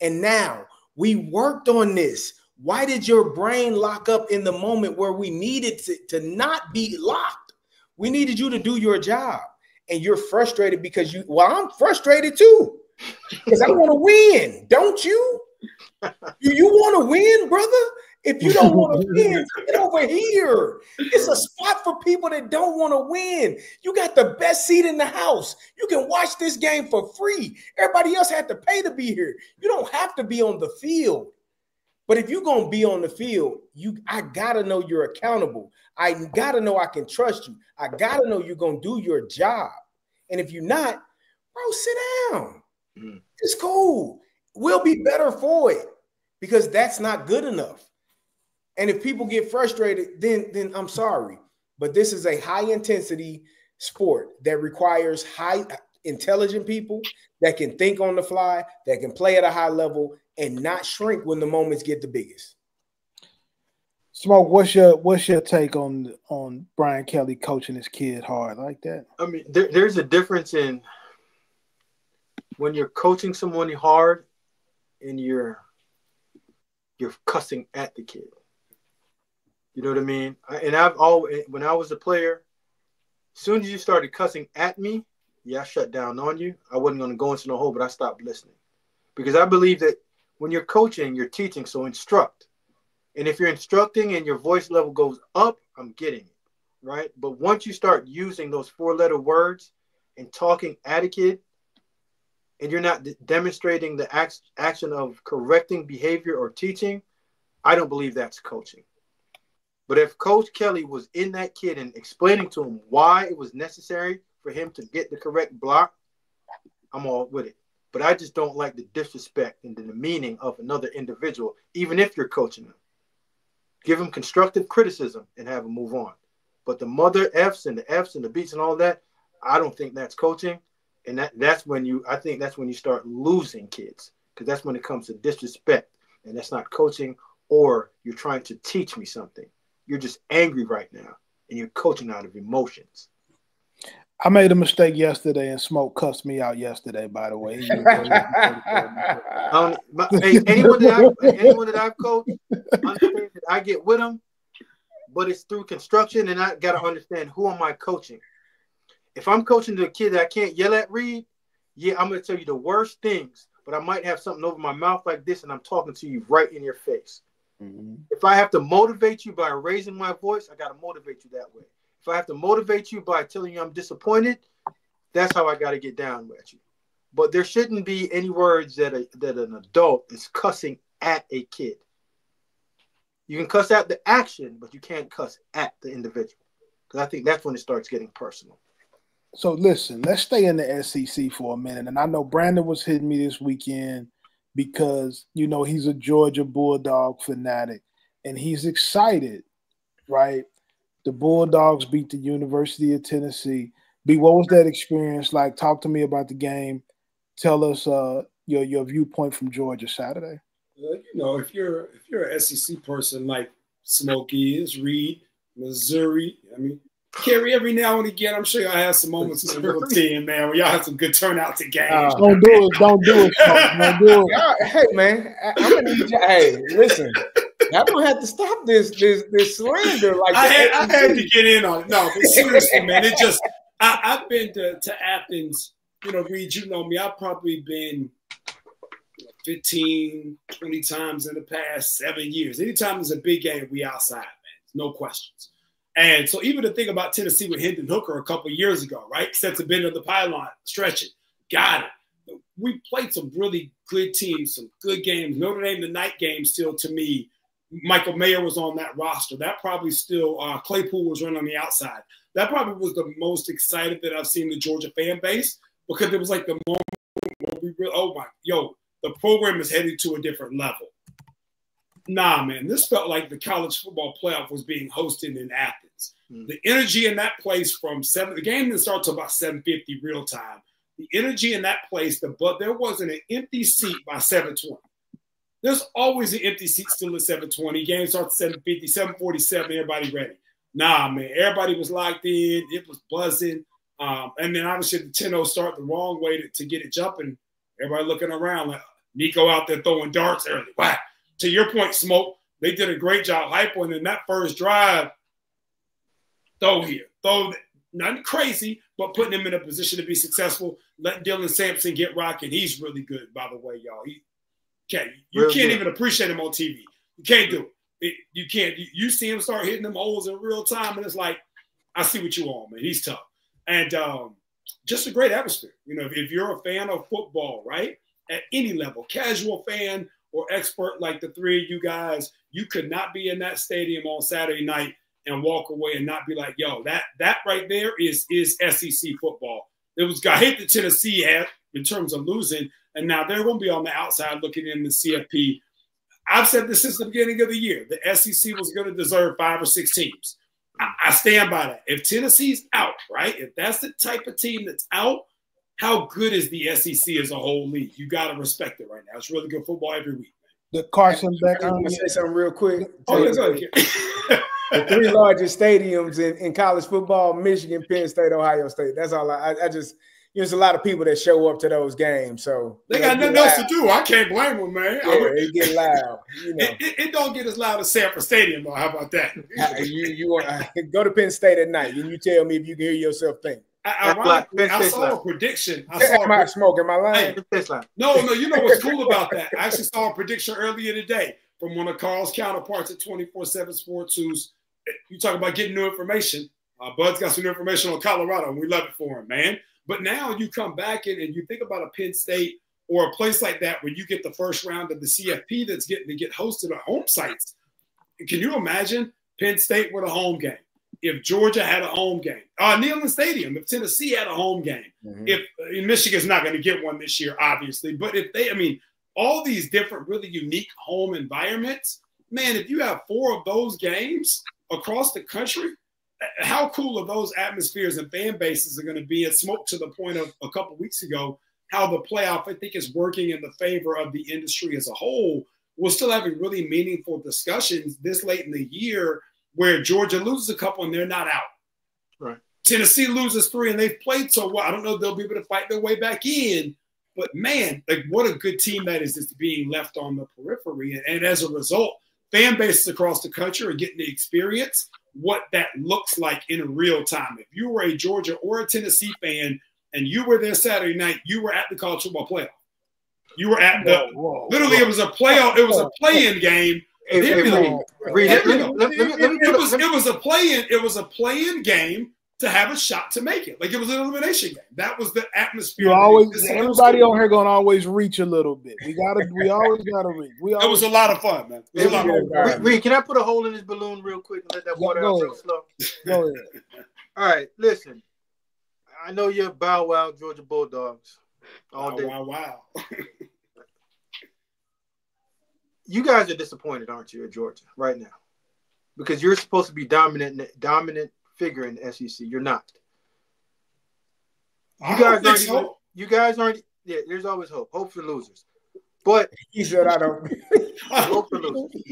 And now we worked on this. Why did your brain lock up in the moment where we needed to not be locked? We needed you to do your job, and you're frustrated because I'm frustrated too because I want to win. Don't you? Do you want to win, brother? If you don't want to win, get over here. It's a spot for people that don't want to win. You got the best seat in the house. You can watch this game for free. Everybody else had to pay to be here. You don't have to be on the field. But if you're going to be on the field, I got to know you're accountable. I got to know I can trust you. I got to know you're going to do your job. And if you're not, bro, sit down. It's cool. We'll be better for it because that's not good enough. And if people get frustrated, then I'm sorry. But this is a high-intensity sport that requires high intelligent people that can think on the fly, that can play at a high level and not shrink when the moments get the biggest. Smoke, what's your take on Brian Kelly coaching his kid hard like that? I mean, there's a difference in when you're coaching someone hard and you're cussing at the kid. You know what I mean? And I've always, when I was a player, as soon as you started cussing at me, I shut down on you. I wasn't going to go into no hole, but I stopped listening. Because I believe that when you're coaching, you're teaching, so instruct. And if you're instructing and your voice level goes up, I'm getting it, right? But once you start using those 4-letter words and talking at a kid, and you're not demonstrating the action of correcting behavior or teaching, I don't believe that's coaching. But if Coach Kelly was in that kid and explaining to him why it was necessary for him to get the correct block, I'm all with it. But I just don't like the disrespect and the demeaning of another individual, even if you're coaching them. Give them constructive criticism and have them move on. But the mother F's and the F's and the beats and all that, I don't think that's coaching. And that's when you start losing kids, because that's when it comes to disrespect. And that's not coaching, or you're trying to teach me something. You're just angry right now, and you're coaching out of emotions. I made a mistake yesterday, and Smoke cussed me out yesterday, by the way. Anyone that I've coached, understand that I get with them, but it's through construction, and I got to understand, who am I coaching? If I'm coaching to a kid that I can't yell at, Reed, I'm going to tell you the worst things, but I might have something over my mouth like this, and I'm talking to you right in your face. Mm-hmm. If I have to motivate you by raising my voice, I got to motivate you that way. If I have to motivate you by telling you I'm disappointed, that's how I got to get down with you. But there shouldn't be any words that an adult is cussing at a kid. You can cuss at the action, but you can't cuss at the individual. Because I think that's when it starts getting personal. So listen, let's stay in the SEC for a minute. And I know Brandon was hitting me this weekend because, he's a Georgia Bulldog fanatic. And he's excited, right? The Bulldogs beat the University of Tennessee. B, what was that experience like? Talk to me about the game. Tell us your viewpoint from Georgia Saturday. If you're an SEC person like Smokey is, Reed, Missouri, Kerry, every now and again, I'm sure y'all have some moments in the little team, man, where y'all have some good turnouts at games. Don't do it. Don't do it. Hey, man, I'm gonna need you. Hey, listen. I don't have to stop this slander. Like I had to get in on it. No, but seriously, man, I've been to Athens. Reed, you know me. I've probably been 15, 20 times in the past 7 years. Anytime there's a big game, we outside, man. No questions. And so even the thing about Tennessee with Hendon Hooker a couple of years ago, right? Sets a bend of the pylon, stretch it, got it. We played some really good teams, some good games. Notre Dame, the night game, still to me. Michael Mayer was on that roster. That probably still Claypool was running on the outside. That probably was the most excited that I've seen the Georgia fan base, because it was like the moment where we really, the program is headed to a different level. Nah, man, this felt like the college football playoff was being hosted in Athens. The energy in that place the game didn't start till about 7:50 real time. The energy in that place, there wasn't an empty seat by 7:20. There's always an empty seat still at 7:20. Game starts at 7:50, 7:47, everybody ready. Nah, man, everybody was locked in. It was buzzing. And then obviously the 10-0 start the wrong way to get it jumping. Everybody looking around like Nico out there throwing darts early. Wow. To your point, Smoke, they did a great job hyping in that first drive. Throw nothing crazy, but putting him in a position to be successful. Letting Dylan Sampson get rocking. He's really good, by the way, y'all. You can't even appreciate him on TV. You can't do it. You can't. You see him start hitting them holes in real time, and it's like, I see what you want, man. He's tough. And just a great atmosphere. If you're a fan of football, right, at any level, casual fan or expert like the three of you guys, you could not be in that stadium on Saturday night and walk away and not be like, yo, that right there is SEC football. I hate that Tennessee had in terms of losing, and now they're going to be on the outside looking in the CFP. I've said this since the beginning of the year. The SEC was going to deserve 5 or 6 teams. I stand by that. If Tennessee's out, right, if that's the type of team that's out, how good is the SEC as a whole league? You got to respect it right now. It's really good football every week. The Carson Beck. I want to say something real quick. Oh, yeah, go ahead. The 3 largest stadiums in college football: Michigan, Penn State, Ohio State. That's all. I just, there's a lot of people that show up to those games, so they got nothing else to do. I can't blame them, man. Yeah, it get loud. You know. It don't get as loud as Sanford Stadium, though. How about that? You go to Penn State at night, and you tell me if you can hear yourself think. I saw a prediction. Am I smoking my line? No. You know what's cool about that? I actually saw a prediction earlier today from one of Carl's counterparts at 24/7 Sports. You talk about getting new information. Bud's got some new information on Colorado, and we love it for him, man. But now you come back in and you think about a Penn State or a place like that where you get the first round of the CFP that's getting to get hosted on home sites. Can you imagine Penn State with a home game? If Georgia had a home game, Neyland Stadium, if Tennessee had a home game, if Michigan's not going to get one this year, obviously, but if all these different really unique home environments, man, if you have 4 of those games across the country, how cool are those atmospheres and fan bases are going to be? It smoked to the point of a couple of weeks ago, how the playoff, I think, is working in the favor of the industry as a whole. We're still having really meaningful discussions this late in the year where Georgia loses a couple and they're not out. Right. Tennessee loses 3 and they've played so well. I don't know if they'll be able to fight their way back in, but man, like what a good team that is that's being left on the periphery. And as a result, fan bases across the country are getting to experience what that looks like in real time. If you were a Georgia or a Tennessee fan and you were there Saturday night, you were at the college football playoff. You were at literally it was a playoff. It was a play-in game. It was a play-in game to have a shot to make it. Like it was an elimination game. That was the atmosphere. Everybody on here gonna always reach a little bit. We always gotta reach. It was a lot of fun, man. It was a lot of fun. Reed, can I put a hole in this balloon real quick and let that water out real slow? Go ahead. All right, listen. I know you're Bow Wow Georgia Bulldogs all day. Wow. You guys are disappointed, aren't you, at Georgia right now? Because you're supposed to be dominant figure in the SEC. You're not. You guys aren't. Yeah, there's always hope. Hope for losers. But he said, "I don't." Hope for losers.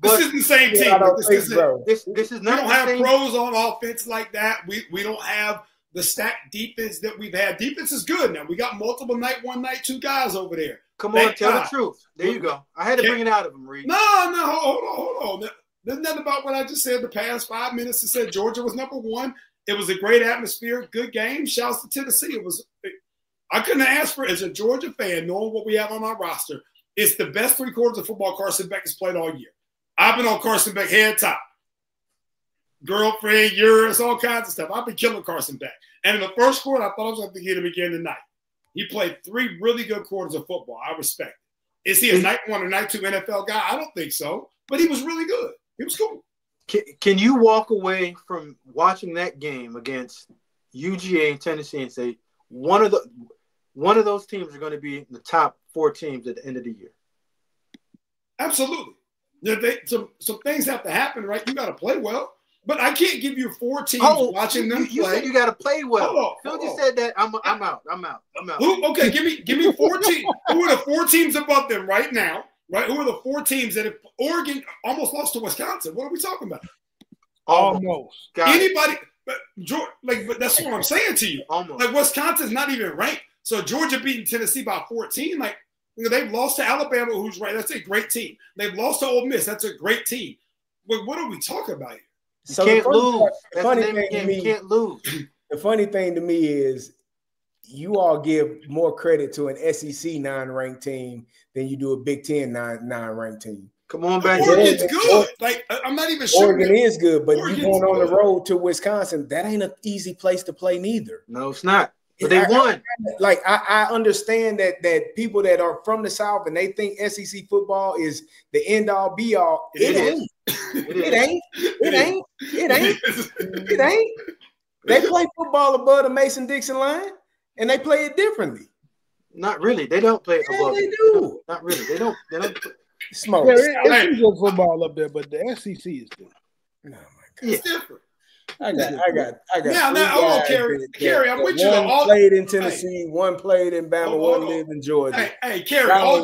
This isn't the same team. This is not. We don't have pros on offense like that. We don't have the stacked defense that we've had. Defense is good now. We got multiple night 1, night 2 guys over there. Come on, tell the truth. There you go. I had to bring it out of him, Reed. No, hold on. There's nothing about what I just said the past 5 minutes that said Georgia was number 1. It was a great atmosphere, good game. Shouts to Tennessee. I couldn't ask for it as a Georgia fan, knowing what we have on our roster. It's the best 3 quarters of football Carson Beck has played all year. I've been on Carson Beck head top. Girlfriend, yours, all kinds of stuff. I've been killing Carson Beck. And in the first quarter, I thought I was going to get him again tonight. He played 3 really good quarters of football. I respect it. Is he a night 1 or night 2 NFL guy? I don't think so. But he was really good. He was cool. Can you walk away from watching that game against UGA and Tennessee and say one of those teams are going to be in the top 4 teams at the end of the year? Absolutely. Some things have to happen, right? You got to play well. But I can't give you 4 teams watching them play. You said you got to play well. Phil just said that. I'm out. Okay, give me 4 teams. Who are the 4 teams above them right now? Right? Who are the 4 teams that have Oregon almost lost to Wisconsin? What are we talking about? Almost. Anybody? But that's what I'm saying to you. Almost. Like Wisconsin's not even ranked. So Georgia beating Tennessee by 14. Like they've lost to Alabama, who's ranked. That's a great team. They've lost to Ole Miss. That's a great team. But what are we talking about here? You can't lose. You can't lose. The funny thing to me is you all give more credit to an SEC 9-ranked team than you do a Big Ten 9-ranked team. Come on back. Oregon's good. Like I'm not even sure. Oregon is good, but you going on the road to Wisconsin, that ain't an easy place to play neither. No, it's not. But they won. I understand that people that are from the South and they think SEC football is the end all be all. It ain't. It ain't. They play football above the Mason-Dixon line, and they play it differently. Not really. They don't play it above. They do. Not really. They don't. Smoke. It's good football up there, but the SEC is different. Oh my God. It's different. I got. Now, hold on, Kerry, I'm with you. One played in Tennessee, one played in Bama, one lived in Georgia. Hey, Kerry, all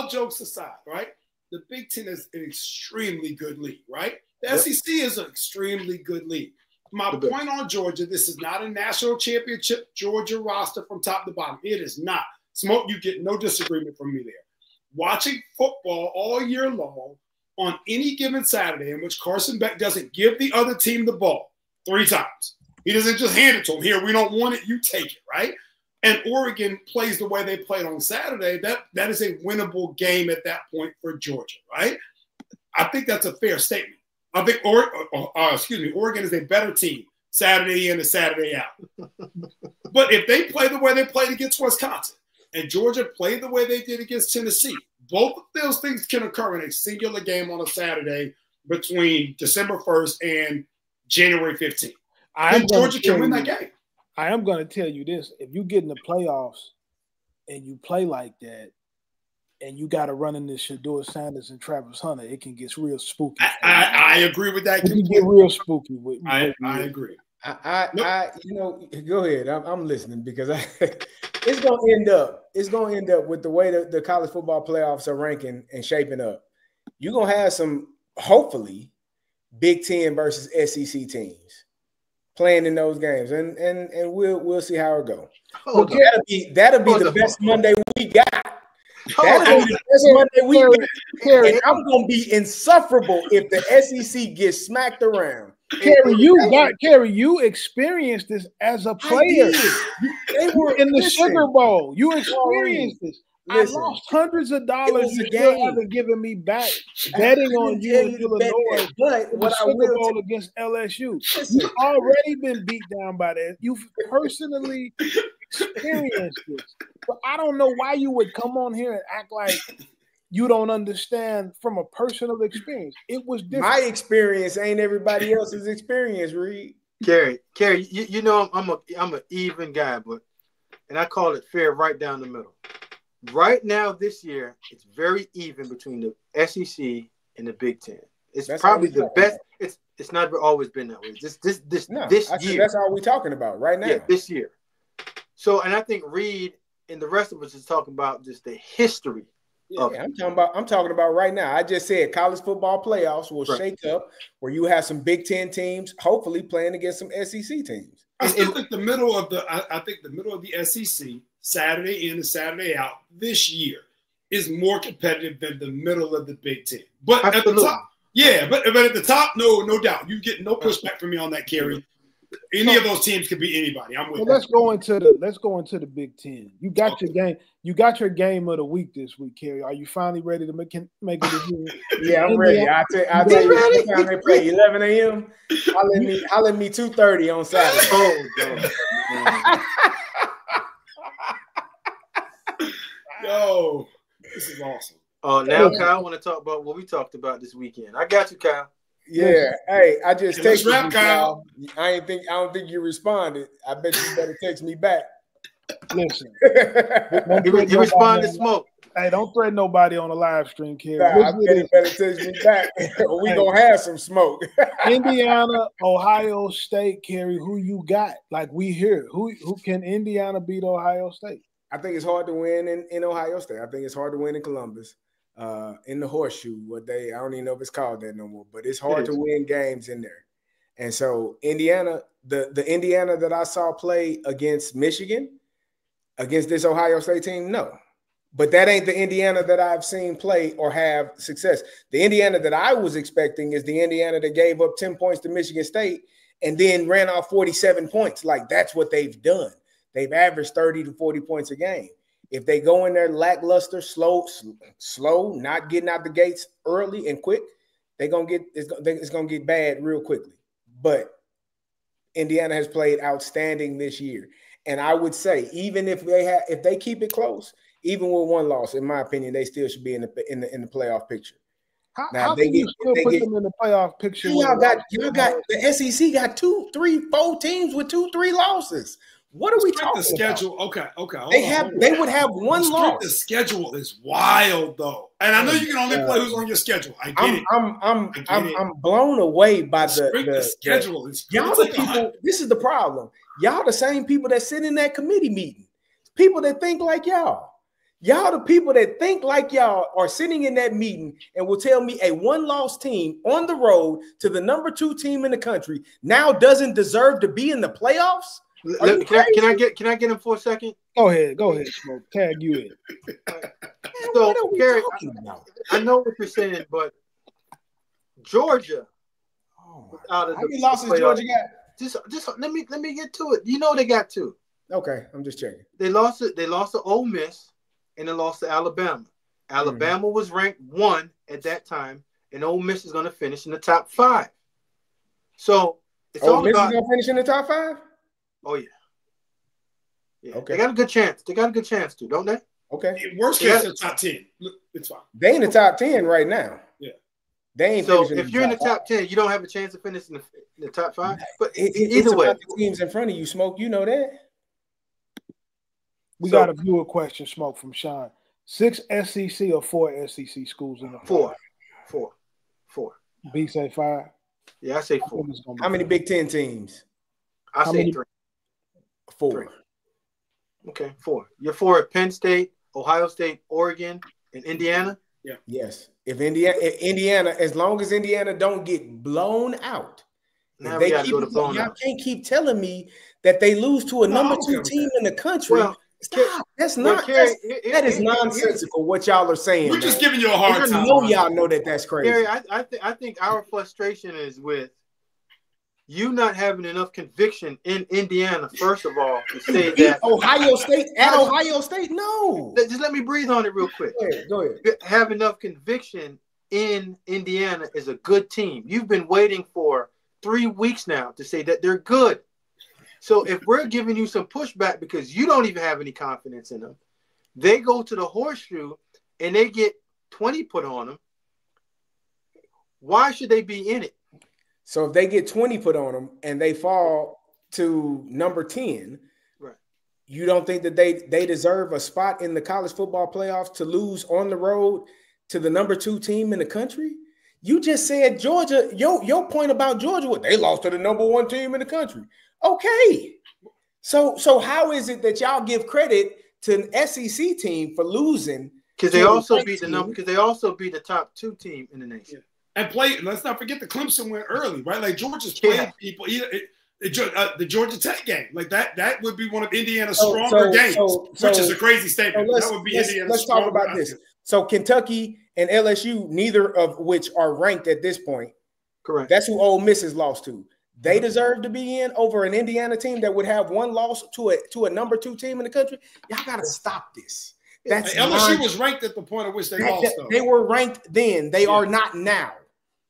jokes aside, right? The Big Ten is an extremely good league, right? The SEC is an extremely good league. My point on Georgia, this is not a national championship Georgia roster from top to bottom. It is not. Smoke, you get no disagreement from me there. Watching football all year long on any given Saturday in which Carson Beck doesn't give the other team the ball 3 times. He doesn't just hand it to them. Here, we don't want it, you take it, right? And Oregon plays the way they played on Saturday. That is a winnable game at that point for Georgia, right? I think that's a fair statement. I think Oregon is a better team Saturday in and Saturday out. But if they play the way they played against Wisconsin and Georgia played the way they did against Tennessee, both of those things can occur in a singular game on a Saturday between December 1st and January 15th. Georgia can win that game. I am going to tell you this. If you get in the playoffs and you play like that, and you got to run into Shedeur Sanders and Travis Hunter, it can get real spooky. I agree with that. It can get real spooky with me. I agree. Go ahead. I'm listening because it's gonna end up with the way that the college football playoffs are ranking and shaping up. You're gonna have some hopefully Big Ten versus SEC teams playing in those games, and we'll see how it goes. That'll be the best Monday we got. That'll be the best Monday we got. And I'm gonna be insufferable if the SEC gets smacked around. Kerry, you experienced this as a player. They were in the Sugar Bowl. You experienced this. Listen, I lost hundreds of dollars. You still haven't given me back betting on you in Illinois. But what I will Bowl against LSU, you've already been beat down by that. You've personally experienced this. But I don't know why you would come on here and act like you don't understand from a personal experience. It was different. My experience ain't everybody else's experience, Reed. Kerry, you know I'm an even guy, and I call it fair right down the middle. Right now, this year, it's very even between the SEC and the Big Ten. That's probably the best. It's not always been that way. This year. That's all we're talking about right now. Yeah, this year. So, and I think Reed and the rest of us is talking about just the history. I'm talking about right now. I just said college football playoffs will shake up where you have some Big Ten teams, hopefully playing against some SEC teams. I still think the middle of the SEC, Saturday in and Saturday out this year is more competitive than the middle of the Big Ten. But at the top, but at the top, no doubt. You get no pushback from me on that, Kerry. Any of those teams could be anybody. I'm with you. Let's go into the Big Ten. You got your game. You got your game of the week this week, Kerry. Are you finally ready to make it? Yeah, I'm ready. I'll tell you what time they play. 11 a.m. Holler at me 2:30 on Saturday. Yo, this is awesome. Now Kyle, I want to talk about what we talked about this weekend. I got you, Kyle. Yeah, hey, I just texted you, Kyle. I don't think you responded. I bet you better text me back. Listen, you respond to Smoke. Hey, don't threaten nobody on the live stream, kid. I bet you better text me back. We gonna have some smoke. Indiana, Ohio State, Kerry. Who you got? Like we hear, who can Indiana beat Ohio State? I think it's hard to win in Ohio State. I think it's hard to win in Columbus. In the horseshoe, I don't even know if it's called that no more, but it's hard to win games in there. And so Indiana, the Indiana that I saw play against Michigan, against this Ohio State team, no. But that ain't the Indiana that I've seen play or have success. The Indiana that I was expecting is the Indiana that gave up 10 points to Michigan State and then ran off 47 points. Like that's what they've done. They've averaged 30 to 40 points a game. If they go in there lackluster, slow, not getting out the gates early and quick, it's gonna get bad real quickly. But Indiana has played outstanding this year. And I would say, even if they keep it close, even with one loss, in my opinion, they still should be in the playoff picture. How can you still put them in the playoff picture? Y'all got the SEC got 2, 3, 4 teams with 2, 3 losses. What are we talking the schedule? About? Okay. They would have one loss. The schedule is wild though, and I know you can only play who's on your schedule. I get it. I'm blown away by the schedule. Y'all the people. This is the problem. Y'all the same people that sit in that committee meeting. People that think like y'all. Y'all the people that think like y'all are sitting in that meeting and will tell me a one-loss team on the road to the number 2 team in the country now doesn't deserve to be in the playoffs. Can I get him for a second? Go ahead, Smoke. Tag you in. So, Gary, I know what you're saying, but Georgia. How many losses Georgia got? Just let me get to it. You know they got 2. Okay, I'm just checking. They lost to Ole Miss and they lost to Alabama. Alabama was ranked 1 at that time, and Ole Miss is going to finish in the top 5. So it's Ole Miss is going to finish in the top 5. Oh yeah. Okay. They got a good chance. To, don't they? Okay. Worst case, the top 10. Look, it's fine. They in the top 10 right now. Yeah. They ain't. So if you're in the top 10, you don't have a chance to finish in the top 5. But either way, the teams in front of you, Smoke. You know that. We got a viewer question, Smoke, from Sean. 6 SEC or 4 SEC schools in the 4. B say 5. Yeah, I say 4. How many Big Ten teams? I say 3. 4. 3. Okay, 4. You're 4 at Penn State, Ohio State, Oregon, and Indiana. Yeah. Yes. If Indiana, as long as Indiana don't get blown out, now they y'all can't keep telling me that they lose to a number 2 team in the country. Well, stop. That's not. That is nonsensical. What y'all are saying. We're just giving you a hard time. I know y'all know that's crazy. Gary, I think our frustration is with you not having enough conviction in Indiana, first of all, to say that Ohio State, no. Just let me breathe on it real quick. Go ahead. Have enough conviction in Indiana is a good team. You've been waiting for 3 weeks now to say that they're good. So if we're giving you some pushback because you don't even have any confidence in them, they go to the horseshoe and they get 20 put on them. Why should they be in it? So if they get 20 put on them and they fall to number 10, right? You don't think that they deserve a spot in the college football playoffs to lose on the road to the number 2 team in the country? You just said Georgia, your point about Georgia, they lost to the number 1 team in the country. Okay. So how is it that y'all give credit to an SEC team for losing? Because they also beat the top 2 team in the nation. And let's not forget the Clemson went early, right? Like Georgia's played people, the Georgia Tech game. Like that would be one of Indiana's stronger games, which is a crazy statement. That would be Indiana's let's talk about this. So Kentucky and LSU, neither of which are ranked at this point. Correct. That's who Ole Miss is lost to. They deserve to be in over an Indiana team that would have one loss to a number 2 team in the country. Y'all got to stop this. That's LSU was ranked at the point at which they lost. Though. They were ranked then. They are not now.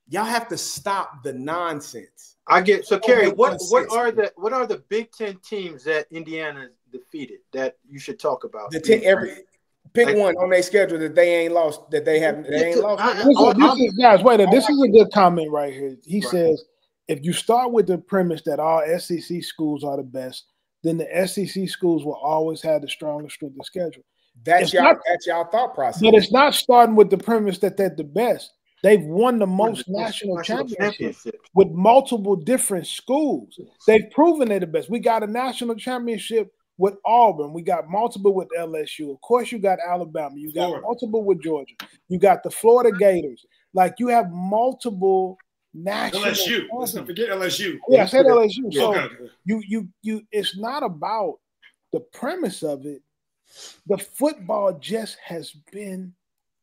Y'all have to stop the nonsense. I get so Kerry. What are the Big Ten teams that Indiana defeated that you should talk about? Pick one on their schedule that they ain't lost. That they ain't lost. This is a good comment right here. He says, if you start with the premise that all SEC schools are the best, then the SEC schools will always have the strongest strength of schedule. That's y'all thought process. But it's not starting with the premise that they're the best. They've won the most national championships with multiple different schools. They've proven they're the best. We got a national championship with Auburn. We got multiple with LSU. Of course, you got Alabama. You got multiple with Georgia. You got the Florida Gators. Like, you have multiple national LSU. Let's not forget LSU. Yeah, I said LSU. So you it's not about the premise of it. The football just has been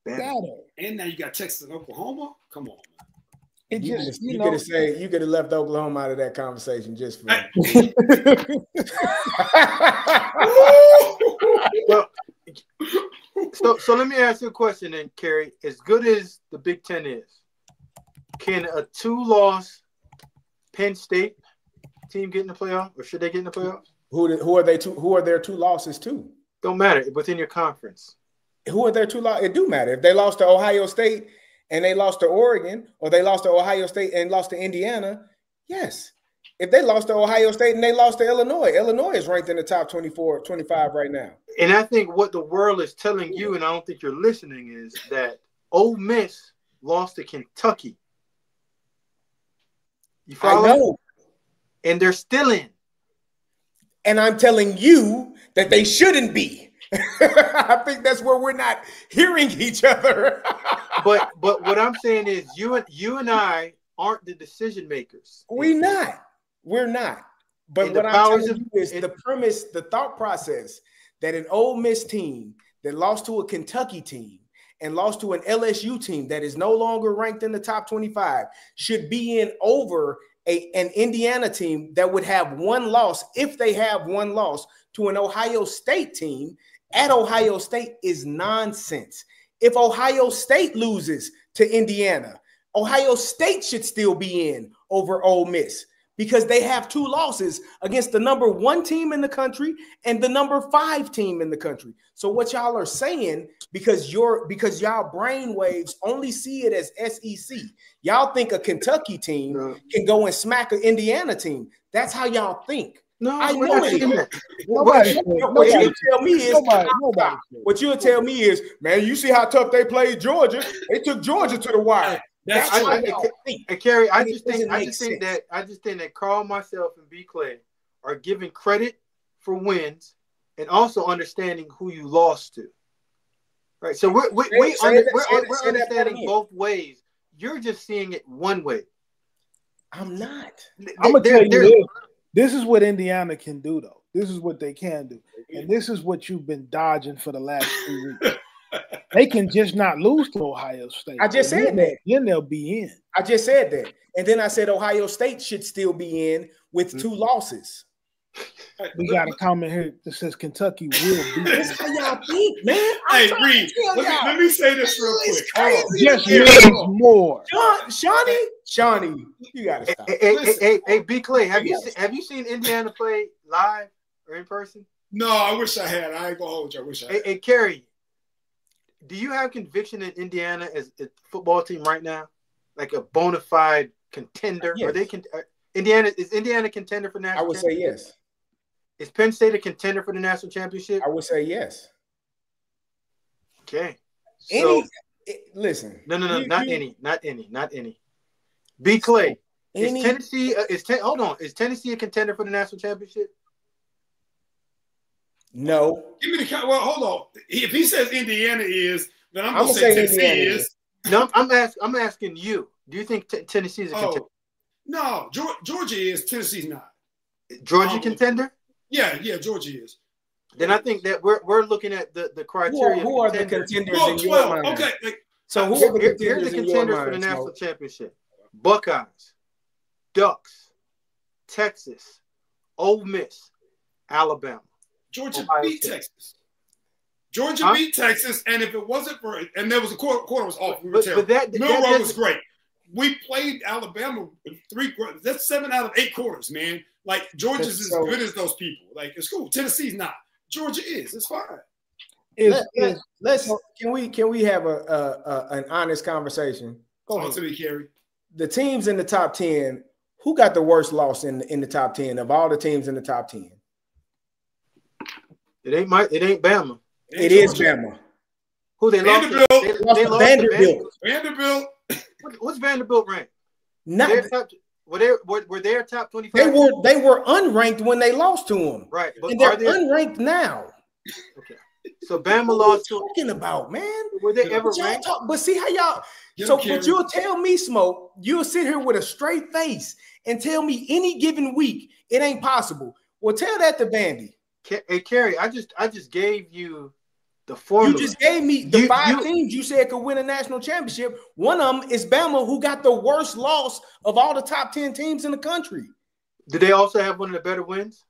better. And now you got Texas and Oklahoma. Come on, man. It just you could have left Oklahoma out of that conversation just for so let me ask you a question then, Kerry. As good as the Big Ten is, can a 2-loss Penn State team get in the playoff, or should they get in the playoffs? Who are they? Who are their 2 losses to? Don't matter. Within your conference. Who are their 2 losses? It do matter. If they lost to Ohio State and they lost to Oregon, or they lost to Ohio State and lost to Indiana, yes. If they lost to Ohio State and they lost to Illinois is ranked in the top 24, 25 right now. And I think what the world is telling you, and I don't think you're listening, is that Ole Miss lost to Kentucky. You follow? I know. And they're still in. And I'm telling you that they shouldn't be. I think that's where we're not hearing each other. but what I'm saying is you and I aren't the decision makers. We're not. But and what I'm telling you is the premise, the thought process that an Ole Miss team that lost to a Kentucky team and lost to an LSU team that is no longer ranked in the top 25 should be in over an Indiana team that would have 1 loss, if they have 1 loss, to an Ohio State team at Ohio State is nonsense. If Ohio State loses to Indiana, Ohio State should still be in over Ole Miss because they have 2 losses against the number 1 team in the country and the number 5 team in the country. So what y'all are saying, because y'all brainwaves only see it as SEC. Y'all think a Kentucky team can go and smack an Indiana team. That's how y'all think. No, I know it. What you'll tell me is, man, you see how tough they played Georgia? They took Georgia to the wire. Kerry, I just think that Carl, myself, and B. Clay are giving credit for wins and also understanding who you lost to. Right. So we're understanding both ways. You're just seeing it one way. I'm not. I'm gonna tell you this is what Indiana can do, though. This is what they can do. And this is what you've been dodging for the last 2 weeks. They can just not lose to Ohio State. I just said that. Then they'll be in. I just said that. And then I said Ohio State should still be in with 2 losses. We got a comment here that says Kentucky will be. That's how y'all think, man. Hey, Reed, let me say this real quick. Just means more. Shawnee, you got to stop. Hey, B. Clay, have you seen Indiana play live or in person? No, I wish I had. I ain't gonna hold you. I wish I had. Hey, Kerry, do you have conviction in Indiana as a football team right now, like a bona fide contender? Yes. Are they Indiana contender for national? I would say yes. Is Penn State a contender for the national championship? I would say yes. Okay. Listen. No, not any. B. Clay, is Tennessee? Is Tennessee a contender for the national championship? No. Give me the well. Hold on. If he says Indiana is, then I'm gonna say Tennessee is. No, I'm asking you. Do you think Tennessee is a contender? No, Georgia is. Tennessee's not. Georgia contender? Yeah, Georgia is. Then I think that we're looking at the criteria. Who are the contenders in your mind? Okay. So here's the contenders for the national championship: Buckeyes, Ducks, Texas, Ole Miss, Alabama. Georgia beat Texas. Beat Texas, and if it wasn't for and there was a quarter was off. We were terrible. Milroe was great. We played Alabama with 3 quarters. That's 7 out of 8 quarters, man. Like Georgia's as good as those people. Like it's cool. Tennessee's not. Georgia is. It's fine. Can we have an honest conversation? Talk to me, Kerry. The teams in the top 10. Who got the worst loss in the top 10 of all the teams in the top 10? It ain't Bama. It is Bama. Who they Vanderbilt. lost? They lost Vanderbilt. Vanderbilt. What's Vanderbilt ranked? Were they top 25? They were unranked when they lost to them. Right. But and they're unranked now. Okay. So Bama lost to talking about, man. Were they ever ranked? But see how y'all but you'll tell me, Smoke, you'll sit here with a straight face and tell me any given week it ain't possible. Well, tell that to Vandy. Hey, Kerry, I just gave you the formula. You just gave me the 5 teams you said could win a national championship. One of them is Bama, who got the worst loss of all the top 10 teams in the country. Do they also have one of the better wins?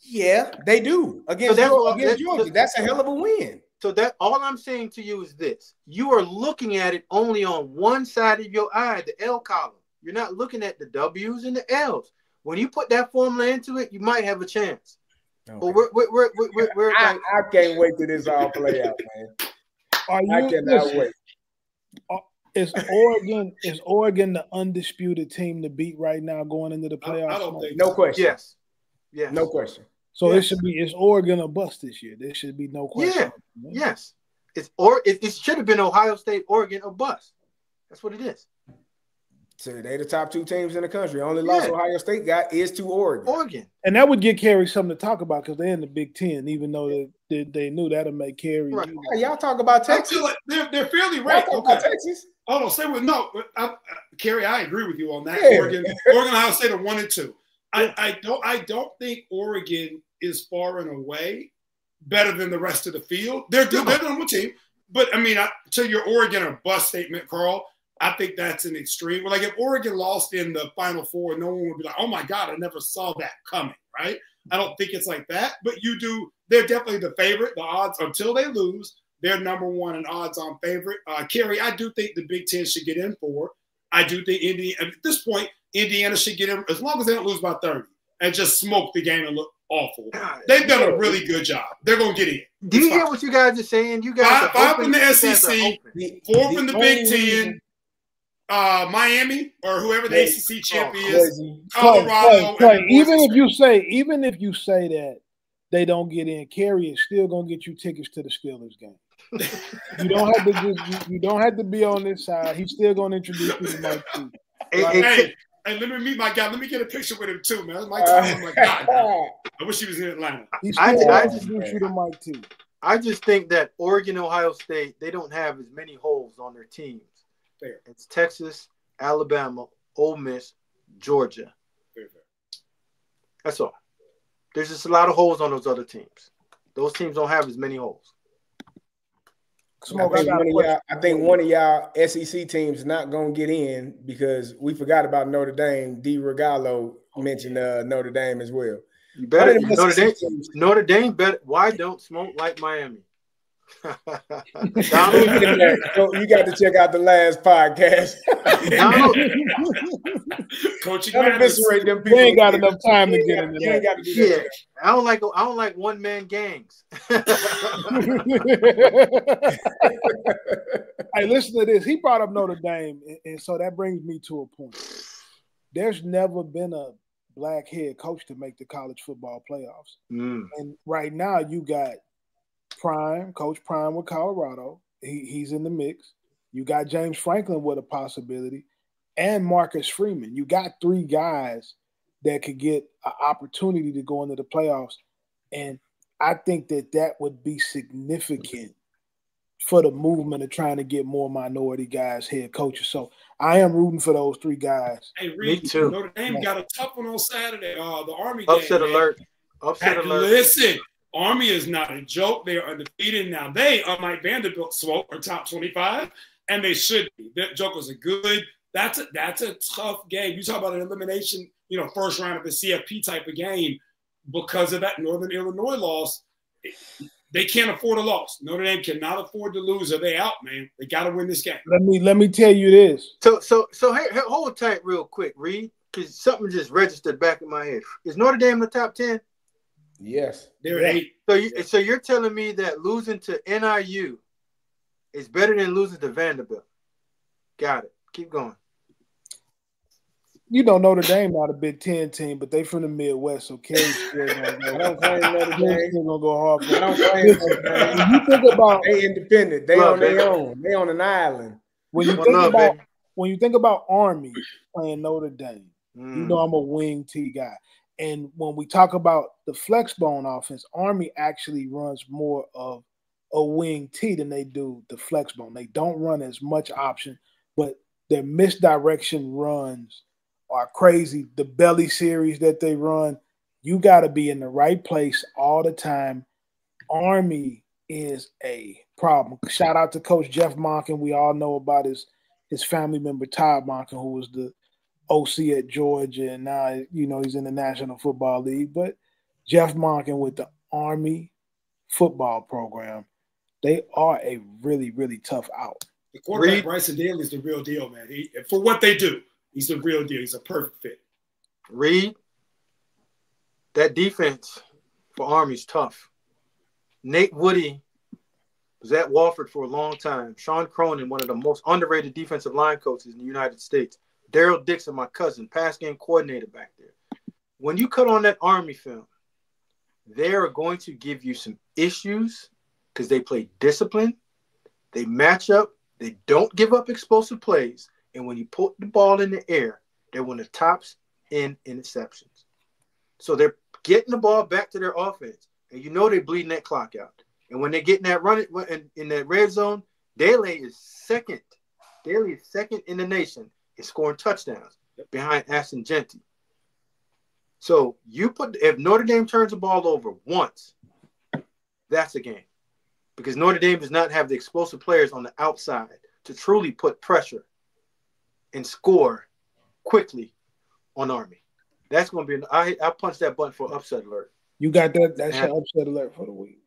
Yeah, they do. Against Georgia. That's a hell of a win. So that all I'm saying to you is this. You are looking at it only on one side of your eye, the L column. You're not looking at the W's and the L's. When you put that formula into it, you might have a chance. Okay. Well, we're I can't wait till this all play out, man. I cannot wait. Is Oregon the undisputed team to beat right now going into the playoffs? I don't think no question. Yes. No question. So it's Oregon or bust this year. There should be no question. Yeah. Yes. It should have been Ohio State, Oregon, or bust. That's what it is. So they the top two teams in the country. Only loss Ohio State got is to Oregon. And that would give Kerry something to talk about because they're in the Big Ten, even though they knew that'll make Kerry. Right. Y'all talk about Texas. Like they're fairly right. Okay. Texas. Oh no, say with no, Kerry. I agree with you on that. Yeah. Oregon, Ohio State are 1 and 2. I don't think Oregon is far and away better than the rest of the field. They're good. They're the number team. But I mean, to your Oregon or bust statement, Carl, I think that's an extreme. Like if Oregon lost in the Final Four, no one would be like, "Oh my God, I never saw that coming." Right? I don't think it's like that. But you do. They're definitely the favorite. The odds until they lose, they're number one in odds-on favorite. Kerry, I do think the Big Ten should get in for. I do think at this point, Indiana should get in as long as they don't lose by 30 and just smoke the game and look awful. They've done a really good job. They're gonna get in. Do you hear what you guys are saying? You guys five in the SEC, 4 from the Big Ten. Miami or whoever the ACC champ is, Colorado. Clay, even if you say that they don't get in, Kerry is still gonna get you tickets to the Steelers game. You don't have to be on this side. He's still gonna introduce you to Mike T. Hey, let me meet my guy. Let me get a picture with him too, man. Mike T. Oh my God, man. I wish he was in Atlanta. I just think that Oregon, Ohio State, they don't have as many holes on their teams. Fair. It's Texas, Alabama, Ole Miss, Georgia. Fair. That's all. There's just a lot of holes on those other teams. Those teams don't have as many holes. I think one of y'all SEC teams is not going to get in because we forgot about Notre Dame. D. Regalo mentioned Notre Dame as well. You better Notre Dame better. Why don't smoke like Miami? Donald, you got to check out the last podcast. Coach, them people. They ain't got enough time to get into that. I don't like one man gangs. Hey, listen to this. He brought up Notre Dame, and so that brings me to a point. There's never been a black head coach to make the college football playoffs, and right now you got Coach Prime with Colorado. He's in the mix. You got James Franklin with a possibility, and Marcus Freeman. You got 3 guys that could get an opportunity to go into the playoffs, and I think that would be significant for the movement of trying to get more minority guys head coaches. So I am rooting for those 3 guys. Hey, Reed, me too. Notre Dame got a tough one on Saturday. The Army upset game, alert. Upset alert. Listen. Army is not a joke. They are undefeated. Now they, unlike Vanderbilt, smoke are top 25, and they should be. The Jokers are good. That's a tough game. You talk about an elimination, first round of the CFP type of game because of that Northern Illinois loss. They can't afford a loss. Notre Dame cannot afford to lose, or they out, man. They got to win this game. Let me tell you this. So hey, hold tight real quick, Reed, because something just registered back in my head. Is Notre Dame in the top 10? Yes. They're 8. So you're telling me that losing to NIU is better than losing to Vanderbilt? Got it. Keep going. Notre Dame not a Big Ten team, but they from the Midwest, so Kerry's still gonna go. I don't claim Notre Dame. Still gonna go hard. I don't claim Notre Dame. When you think about they independent, they on their own. They on an island. When you think about Army playing Notre Dame, I'm a wing T guy. And when we talk about the flexbone offense, Army actually runs more of a wing T than they do the flexbone. They don't run as much option, but their misdirection runs are crazy. The belly series that they run, you got to be in the right place all the time. Army is a problem. Shout out to Coach Jeff Monken. We all know about his family member, Todd Monken, who was the OC at Georgia, and now he's in the National Football League. But Jeff Monken with the Army football program, they are a really, really tough out. The quarterback Bryson Daly is the real deal, man. For what they do, he's the real deal. He's a perfect fit. Reed, that defense for Army's tough. Nate Woody was at Wofford for a long time. Sean Cronin, one of the most underrated defensive line coaches in the United States. Daryl Dixon, my cousin, pass game coordinator back there. When you cut on that Army film, they are going to give you some issues because they play discipline, they match up, they don't give up explosive plays, and when you put the ball in the air, they're one of the tops in interceptions. So they're getting the ball back to their offense, and you know they're bleeding that clock out. And when they're getting that run in that red zone, Daly is second. Daly is second in the nation in scoring touchdowns behind Ashton Genty. So if Notre Dame turns the ball over once, that's a game. Because Notre Dame does not have the explosive players on the outside to truly put pressure and score quickly on Army. That's going to be I punched that button for upset alert. You got that? That's your upset alert for the week.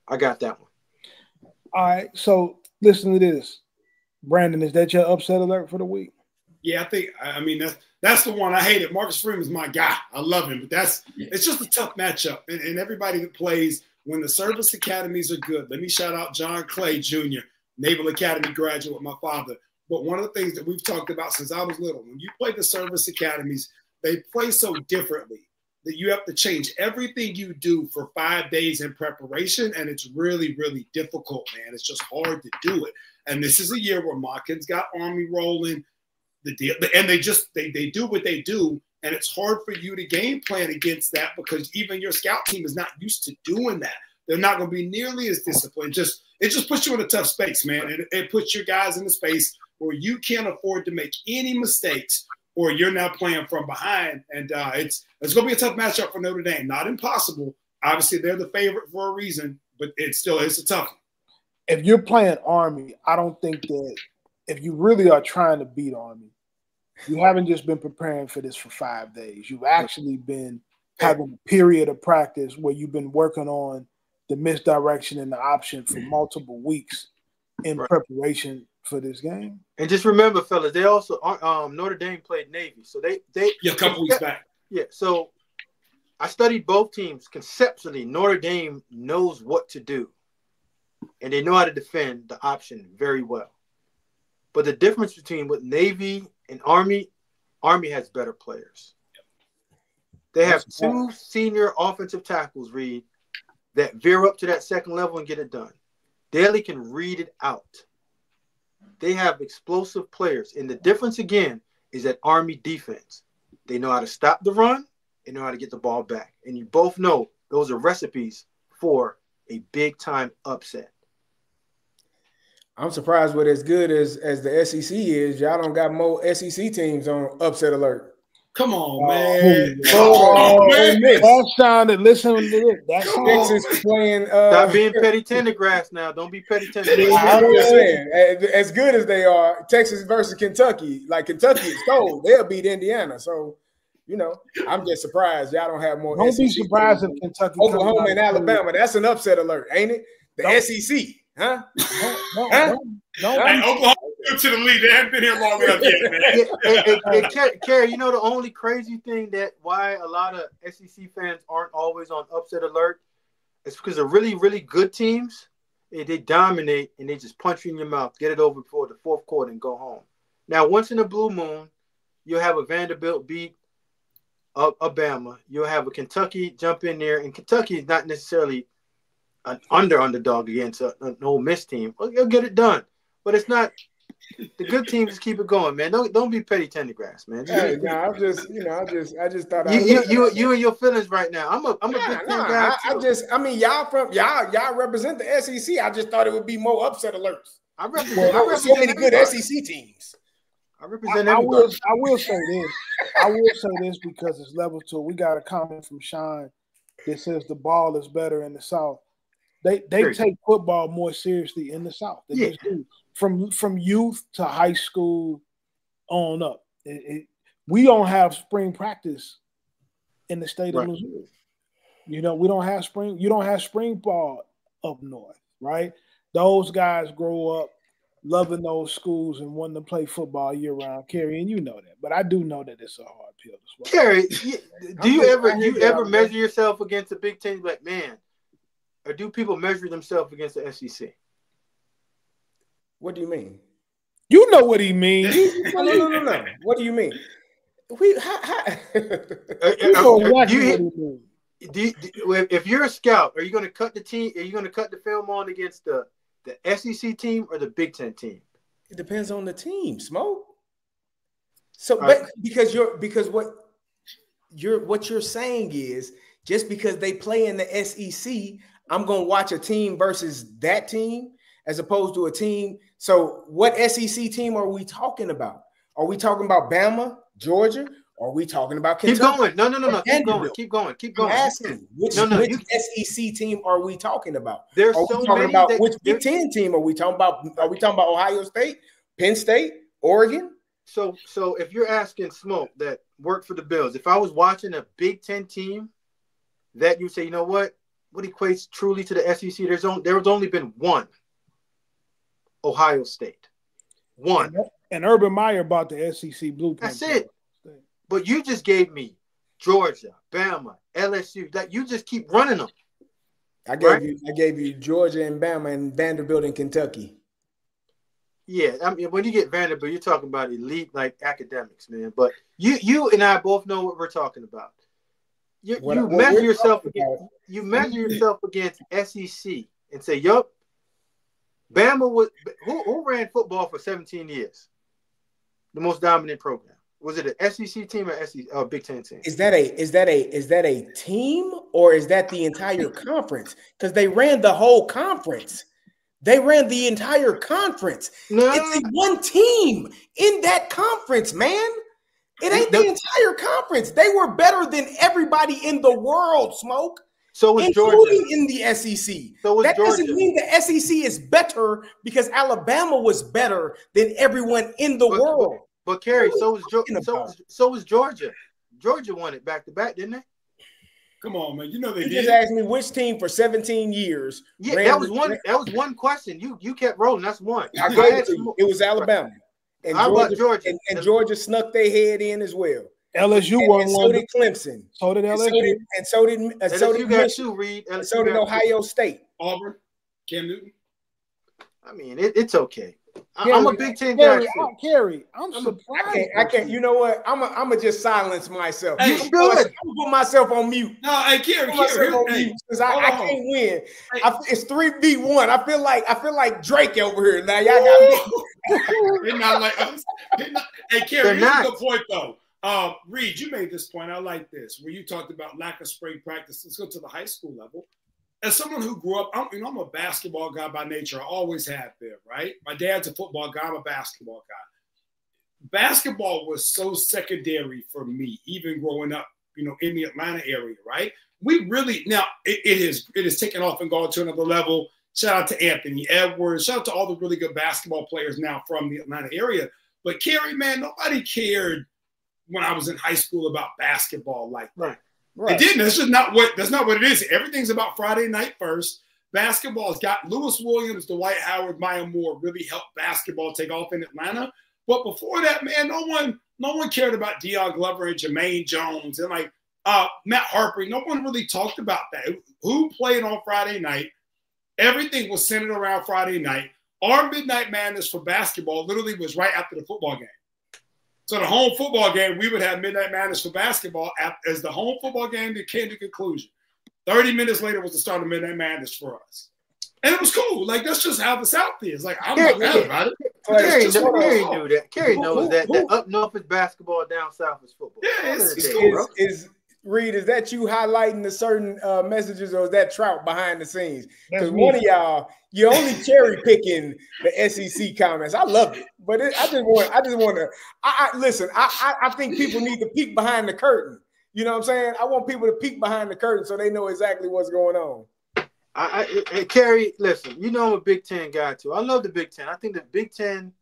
I got that one. All right. So listen to this. Brandon, is that your upset alert for the week? Yeah, I mean, that's the one I hated. Marcus Freeman's my guy. I love him, but it's just a tough matchup. And everybody that plays when the service academies are good. Let me shout out John Clay Jr., Naval Academy graduate, my father. But one of the things that we've talked about since I was little, when you play the service academies, they play so differently that you have to change everything you do for 5 days in preparation, and it's really, really difficult, man. It's just hard to do it. And this is a year where Mawkins got Army rolling. And they do what they do, and it's hard for you to game plan against that because even your scout team is not used to doing that. They're not going to be nearly as disciplined. It just puts you in a tough space, man. It puts your guys in a space where you can't afford to make any mistakes, or you're now playing from behind. And it's going to be a tough matchup for Notre Dame. Not impossible. Obviously, they're the favorite for a reason, but it's a tough one. If you're playing Army, I don't think that if you really are trying to beat Army, you haven't just been preparing for this for 5 days. You've actually been having a period of practice where you've been working on the misdirection and the option for multiple weeks in preparation for this game. And just remember, fellas, they also Notre Dame played Navy, so they a couple weeks back. Yeah, so I studied both teams conceptually. Notre Dame knows what to do, and they know how to defend the option very well. But the difference between what Navy and Army has better players. They have two senior offensive tackles, Reed, that veer up to that second level and get it done. Daly can read it out. They have explosive players. And the difference, again, is that Army defense. They know how to stop the run. They know how to get the ball back. And you both know those are recipes for a big-time upset. I'm surprised with as good as the SEC is. Y'all don't got more SEC teams on upset alert. Come on, man. That sounded. Listen to this. That's Texas playing. Stop being petty tendergrass now. Don't be petty tendergrass. I'm just saying, as good as they are, Texas versus Kentucky. Like Kentucky is cold. They'll beat Indiana. So, I'm just surprised y'all don't have more. Don't SEC be surprised if Kentucky, Oklahoma, and Alabama. That's an upset alert, ain't it? The SEC. Huh? Don't Oklahoma to the league. They haven't been here long enough yet, man. Kerry, the only crazy thing that why a lot of SEC fans aren't always on upset alert is because the really, really good teams, they dominate and they just punch you in your mouth, get it over before the fourth quarter and go home. Now, once in a blue moon, you'll have a Vanderbilt beat Alabama. You'll have a Kentucky jump in there, and Kentucky is not necessarily an underdog against an Ole Miss team. Well, you'll get it done, but it's not. The good teams just keep it going, man. Don't be petty tendergrass, man. Hey, no, I just thought you and your feelings right now. I'm a big guy. Y'all represent the SEC. I just thought it would be more upset alerts. I represent so many good SEC teams. I represent everybody. I will say this. I will say this because it's level 2. We got a comment from Sean that says the ball is better in the South. They take football more seriously in the South. They just do. From youth to high school on up. We don't have spring practice in the state of Missouri. We don't have spring. You don't have spring ball up north, right? Those guys grow up loving those schools and wanting to play football year round, Kerry, and you know that. But I do know that it's a hard pill to swallow. Kerry, do you ever measure yourself against the Big Ten? Like, man, or do people measure themselves against the SEC? What do you mean? You know what he means. No. What do you mean? If you're a scout, are you going to cut the team? Are you going to cut the film on against the SEC team or the Big Ten team? It depends on the team, Smoke. So, what you're saying is just because they play in the SEC, I'm going to watch a team versus that team as opposed to a team. So, what SEC team are we talking about? Are we talking about Bama, Georgia? Are we talking about Kentucky? Keep going. No. Keep going. I'm asking, which SEC team are we talking about? There's are we so talking many about which Big Ten team are we talking about? Are we talking about Ohio State, Penn State, Oregon? So if you're asking Smoke that worked for the Bills, if I was watching a Big Ten team, that you say, you know what equates truly to the SEC? There's only been one, Ohio State, one. And Urban Meyer bought the SEC blueprint. That's it. But you just gave me Georgia, Bama, LSU. That you just keep running them. I gave you Georgia and Bama and Vanderbilt and Kentucky. Yeah, I mean, when you get Vanderbilt, you're talking about elite like academics, man. But you and I both know what we're talking about. You measure yourself against SEC and say, yup, Bama was who ran football for 17 years? The most dominant program. Was it an SEC team or Big Ten team? Is that a team or is that the entire conference? Because they ran the whole conference. They ran the entire conference. No. It's one team in that conference, man. It ain't the entire conference. They were better than everybody in the world, Smoke. So was including Georgia. In the SEC. So was that Georgia. Doesn't mean the SEC is better because Alabama was better than everyone in the world. But Kerry, so was Georgia. Georgia won it back to back, didn't they? Come on, man. You know they did. Just asked me which team for 17 years. Yeah, that was one question. You kept rolling. That's one. I gave it to you. It was Alabama. And how about Georgia? And Georgia snuck their head in as well. LSU won one. So did Clemson. So did LSU. And so did Michigan. Reed. So did Ohio State. Auburn. Cam Newton. I mean, it's okay. I'm a Big Ten guy. Kerry, I'm surprised. I can't. You know what? I'm gonna just silence myself. Hey, I'm gonna put myself on mute. No, hey, Kerry, because I can't win. It's 3v1. I feel like Drake over here. Now y'all got me. They're not like us. Hey, Kerry, here's a good point though. Reed, you made this point. I like this. Where you talked about lack of spring practice. Let's go to the high school level. As someone who grew up, I'm a basketball guy by nature. I always have been, right? My dad's a football guy. I'm a basketball guy. Basketball was so secondary for me, even growing up, in the Atlanta area, right? We really, now it has taken off and gone to another level. Shout out to Anthony Edwards. Shout out to all the really good basketball players now from the Atlanta area. But Kerry, man, nobody cared when I was in high school about basketball like that. Right. It didn't. That's not what it is. Everything's about Friday night first. Basketball's got Lewis Williams, Dwight Howard, Maya Moore really helped basketball take off in Atlanta. But before that, man, no one cared about Deion Glover and Jermaine Jones and Matt Harper. No one really talked about that. Who played on Friday night? Everything was centered around Friday night. Our Midnight Madness for basketball literally was right after the football game. So the home football game, we would have Midnight Madness for basketball as the home football game that came to conclusion. 30 minutes later was the start of Midnight Madness for us. And it was cool. Like, that's just how the South is. Like, I'm not mad about it. Kerry knew that. Kerry knows that up north is basketball, down south is football. Yeah, Reed, is that you highlighting the certain messages, or is that Trout behind the scenes? Because one of y'all, you're only cherry picking the SEC comments. I love it, but I just want to. Listen. I think people need to peek behind the curtain. You know what I'm saying? I want people to peek behind the curtain so they know exactly what's going on. Kerry, listen. I'm a Big Ten guy too. I love the Big Ten. I think the Big Ten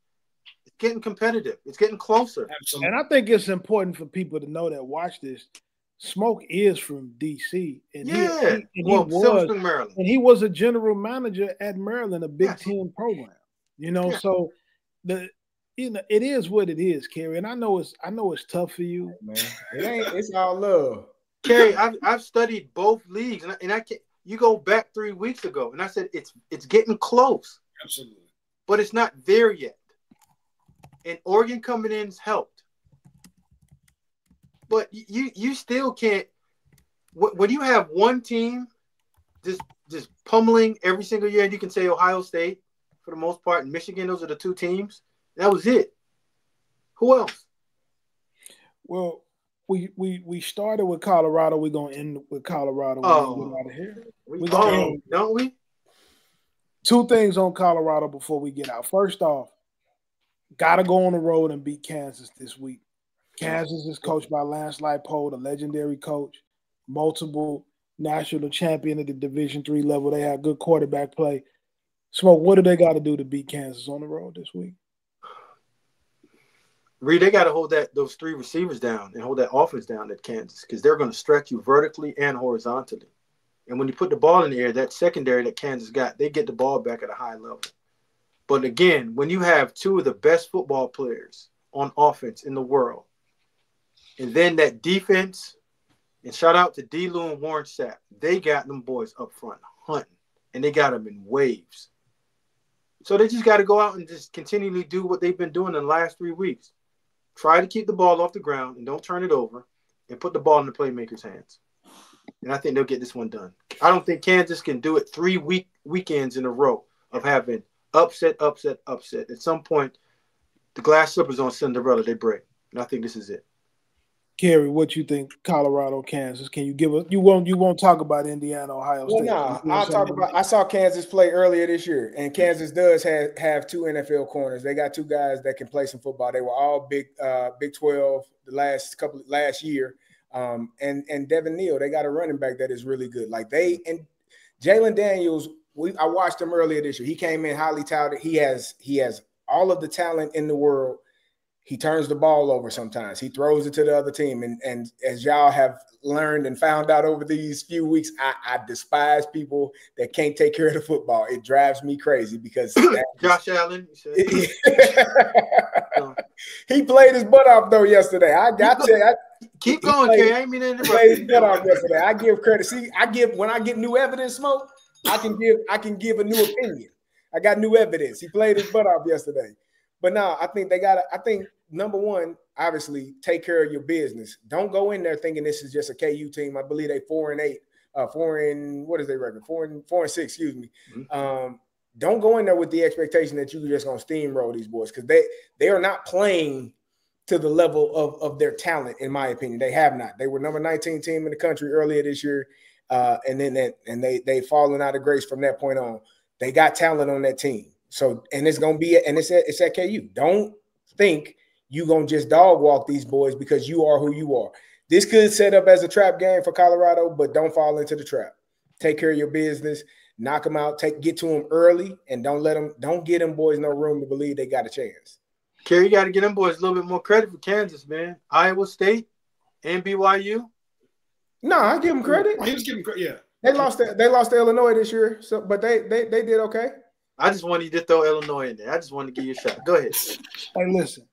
is getting competitive. It's getting closer. Absolutely. And I think it's important for people to know that watch this. Smoke is from DC, and Silver Spring, Maryland, and he was a general manager at Maryland, a Big Ten program. You know, so it is what it is, Kerry. And I know it's tough for you, man. It's all love. Kerry, I've studied both leagues, and I can't. You go back 3 weeks ago, and I said it's getting close. Absolutely. But it's not there yet. And Oregon coming in has helped. But you still can't. When you have one team just pummeling every single year, and you can say Ohio State for the most part and Michigan, those are the two teams. That was it. Who else? Well, we started with Colorado. We're gonna end with Colorado. Oh, get out of here. Don't we? Two things on Colorado before we get out. First off, gotta go on the road and beat Kansas this week. Kansas is coached by Lance Leipold, a legendary coach, multiple national champion at the Division III level. They have good quarterback play. Smoke, what do they got to do to beat Kansas on the road this week? Reed, they got to hold those three receivers down and hold that offense down at Kansas because they're going to stretch you vertically and horizontally. And when you put the ball in the air, that secondary that Kansas got, they get the ball back at a high level. But again, when you have two of the best football players on offense in the world, and then that defense, and shout out to D-Lou and Warren Sapp, they got them boys up front hunting, and they got them in waves. So they just got to go out and just continually do what they've been doing in the last 3 weeks. Try to keep the ball off the ground and don't turn it over and put the ball in the playmakers' hands. And I think they'll get this one done. I don't think Kansas can do it 3 weekends in a row of having upset. At some point, the glass slippers on Cinderella, they break. And I think this is it. Kerry, what you think? Colorado, Kansas? Can you give us? You won't talk about Indiana, Ohio State. Well, no, I'll talk about. I saw Kansas play earlier this year, and Kansas does have two NFL corners. They got two guys that can play some football. They were all Big 12 last year, and Devin Neal. They got a running back that is really good. Like and Jalen Daniels. I watched him earlier this year. He came in highly touted. He has all of the talent in the world. He turns the ball over sometimes. He throws it to the other team. And as y'all have learned and found out over these few weeks, I despise people that can't take care of the football. It drives me crazy because Josh Allen. He played his butt off though yesterday. Keep going, Kerry. I ain't mean to interrupt. He played his butt off yesterday. I give credit. See, when I get new evidence, Smoke, I can give a new opinion. I got new evidence. He played his butt off yesterday. But no, I think number one, obviously, take care of your business. Don't go in there thinking this is just a KU team. I believe they 4-8, what is their record? 4-6, excuse me. Mm-hmm. Don't go in there with the expectation that you're just going to steamroll these boys because they are not playing to the level of their talent, in my opinion. They have not. They were number 19 team in the country earlier this year, and they've fallen out of grace from that point on. They got talent on that team. So, and it's going to be, and it's at KU. Don't think you're going to just dog walk these boys because you are who you are. This could set up as a trap game for Colorado, but don't fall into the trap. Take care of your business, knock them out, get to them early, and don't get them boys no room to believe they got a chance. Kerry, you got to give them boys a little bit more credit for Kansas, man. Iowa State and BYU. No, I give them credit. He was giving credit, yeah. They lost to Illinois this year, but they did okay. I just wanted you to throw Illinois in there. I just wanted to give you a shot. Go ahead. Hey, listen.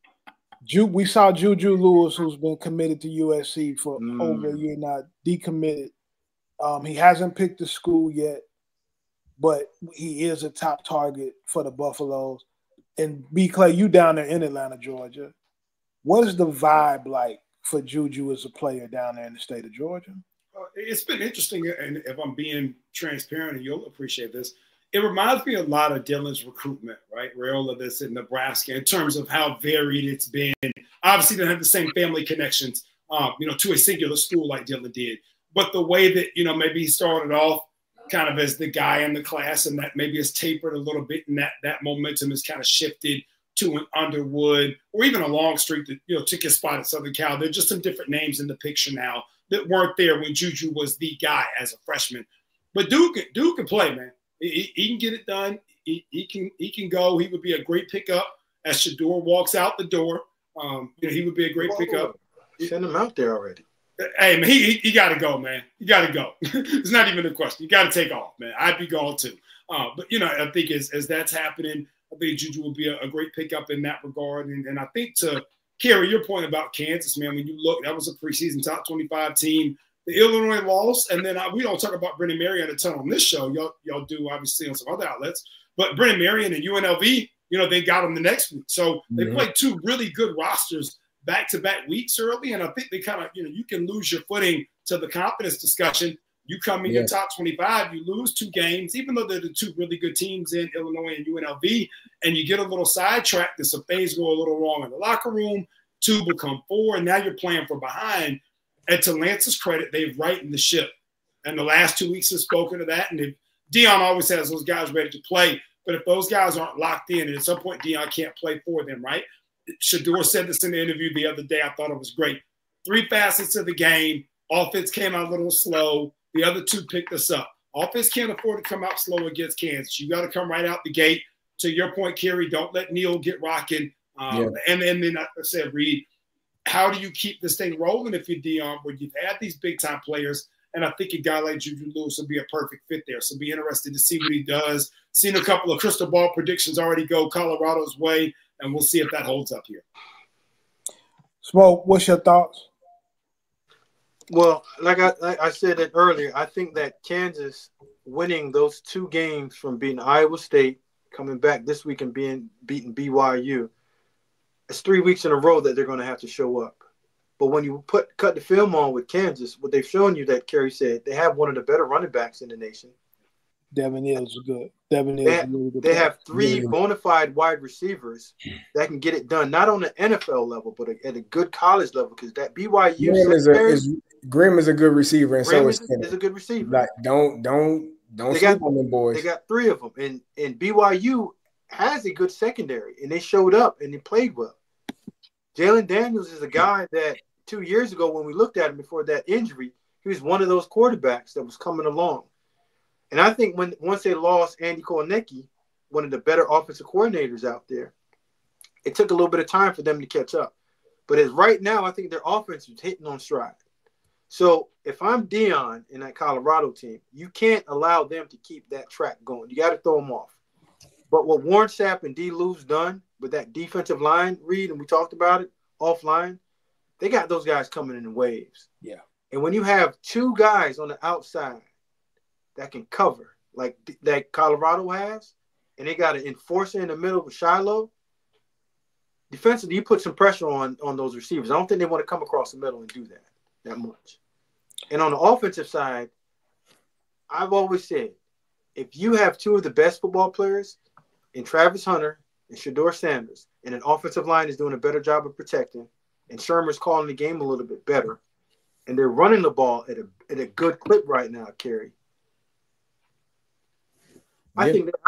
We saw Juju Lewis, who's been committed to USC for over a year now, decommitted. He hasn't picked the school yet, but he is a top target for the Buffaloes. And B. Clay, you down there in Atlanta, Georgia. What is the vibe like for Juju as a player down there in the state of Georgia? It's been interesting, and if I'm being transparent, and you'll appreciate this, it reminds me a lot of Dylan's recruitment, right? Rayola that's in Nebraska in terms of how varied it's been. Obviously, they don't have the same family connections, to a singular school like Dylan did. But the way that, maybe he started off kind of as the guy in the class and that maybe has tapered a little bit and that momentum has kind of shifted to an Underwood or even a Longstreet that, took his spot at Southern Cal. There are just some different names in the picture now that weren't there when Juju was the guy as a freshman. But Duke can play, man. He can get it done. He can go. He would be a great pickup as Shador walks out the door. He would be a great pickup. Send him out there already. Hey, man, he got to go, man. You got to go. It's not even a question. You got to take off, man. I'd be gone too. But I think as that's happening, I think Juju will be a great pickup in that regard. And I think to Kerry, your point about Kansas, man, when you look, that was a preseason top 25 team. The Illinois lost, and then we don't talk about Brennan Marion a ton on this show. Y'all do obviously on some other outlets, but Brennan Marion and UNLV, they got them the next week. So they played two really good rosters back-to-back weeks early, and I think they kind of, you can lose your footing to the confidence discussion. You come in your top 25, you lose two games, even though they're the two really good teams in Illinois and UNLV, and you get a little sidetracked and some things go a little wrong in the locker room, two become four, and now you're playing from behind. And to Lance's credit, they've righted the ship. And the last 2 weeks have spoken to that. And Deion always has those guys ready to play. But if those guys aren't locked in, and at some point Deion can't play for them, right? Shador said this in the interview the other day. I thought it was great. 3 facets of the game. Offense came out a little slow. The other 2 picked us up. Offense can't afford to come out slow against Kansas. You got to come right out the gate. To your point, Kerry, don't let Neal get rocking. And then I said, Reed, how do you keep this thing rolling if you're Deion, where you've had these big-time players? And I think a guy like Juju Lewis would be a perfect fit there. So be interested to see what he does. Seen a couple of crystal ball predictions already go Colorado's way, and we'll see if that holds up here. Smoke, what's your thoughts? Well, like I said it earlier, I think that Kansas winning those 2 games from beating Iowa State, coming back this week and beating BYU, it's 3 weeks in a row that they're going to have to show up. But when you cut the film on with Kansas, what they've shown you, that Kerry said, they have one of the better running backs in the nation. Devin Hills is good. Devin Hills is really good. They have 3 bona fide wide receivers that can get it done, not on the NFL level, but at a good college level. Because that BYU Grimm is a good receiver, and Grimm is a good receiver. Like, don't sleep on them boys. They got 3 of them, and BYU has a good secondary, and they showed up and they played well. Jalen Daniels is a guy that 2 years ago, when we looked at him before that injury, he was one of those quarterbacks that was coming along. And I think once they lost Andy Kołnecki, one of the better offensive coordinators out there, it took a little bit of time for them to catch up. But as right now, I think their offense is hitting on stride. So if I'm Deion in that Colorado team, you can't allow them to keep that track going. You got to throw them off. But what Warren Sapp and D. Lou's done with that defensive line, Reed, and we talked about it offline, they got those guys coming in waves. Yeah. And when you have 2 guys on the outside that can cover, like that Colorado has, and they got an enforcer in the middle with Shiloh, defensively, you put some pressure on those receivers. I don't think they want to come across the middle and do that much. And on the offensive side, I've always said, if you have 2 of the best football players in Travis Hunter and Shador Sanders, and an offensive line is doing a better job of protecting, and Shermer's calling the game a little bit better, and they're running the ball at a good clip right now, Kerry. Yeah.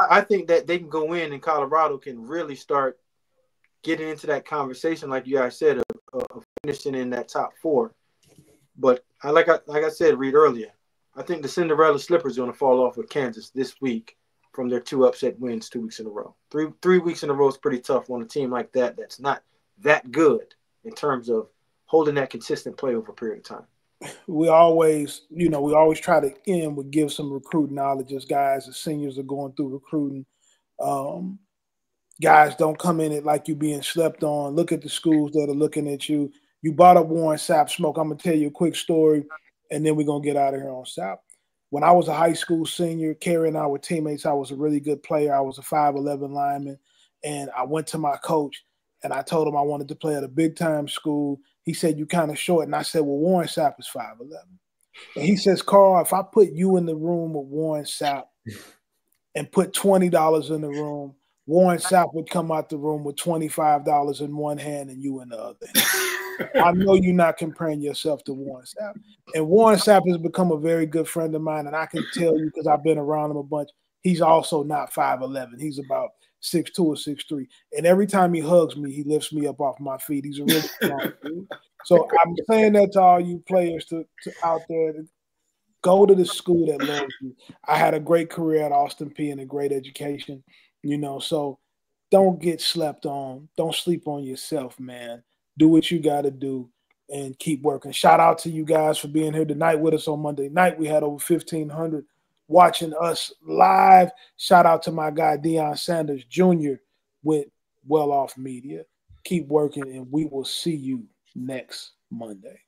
I think that they can go in, and Colorado can really start getting into that conversation, like you guys said, of finishing in that top 4. But like I said, Reed, earlier, I think the Cinderella slipper is going to fall off with Kansas this week from their 2 upset wins 2 weeks in a row. 3 weeks in a row is pretty tough on a team like that that's not that good in terms of holding that consistent play over a period of time. We always try to end with give some recruiting knowledge as guys, as seniors are going through recruiting. Guys, don't come in it like you being slept on. Look at the schools that are looking at you. You brought up Warren Sapp, Smoke. I'm going to tell you a quick story, and then we're going to get out of here on Sapp. When I was a high school senior, Kerry and I were teammates. I was a really good player. I was a 5'11" lineman, and I went to my coach, and I told him I wanted to play at a big-time school. He said, "You kind of short." And I said, "Well, Warren Sapp is 5'11". And he says, "Carl, if I put you in the room with Warren Sapp and put $20 in the room, Warren Sapp would come out the room with $25 in one hand and you in the other." I know you're not comparing yourself to Warren Sapp. And Warren Sapp has become a very good friend of mine, and I can tell you because I've been around him a bunch, he's also not 5'11". He's about 6'2" or 6'3". And every time he hugs me, he lifts me up off my feet. He's a really strong dude. So I'm saying that to all you players to out there, to go to the school that loves you. I had a great career at Austin Peay and a great education, so don't get slept on. Don't sleep on yourself, man. Do what you got to do and keep working. Shout out to you guys for being here tonight with us on Monday night. We had over 1,500 watching us live. Shout out to my guy, Deion Sanders Jr., with Well Off Media. Keep working, and we will see you next Monday.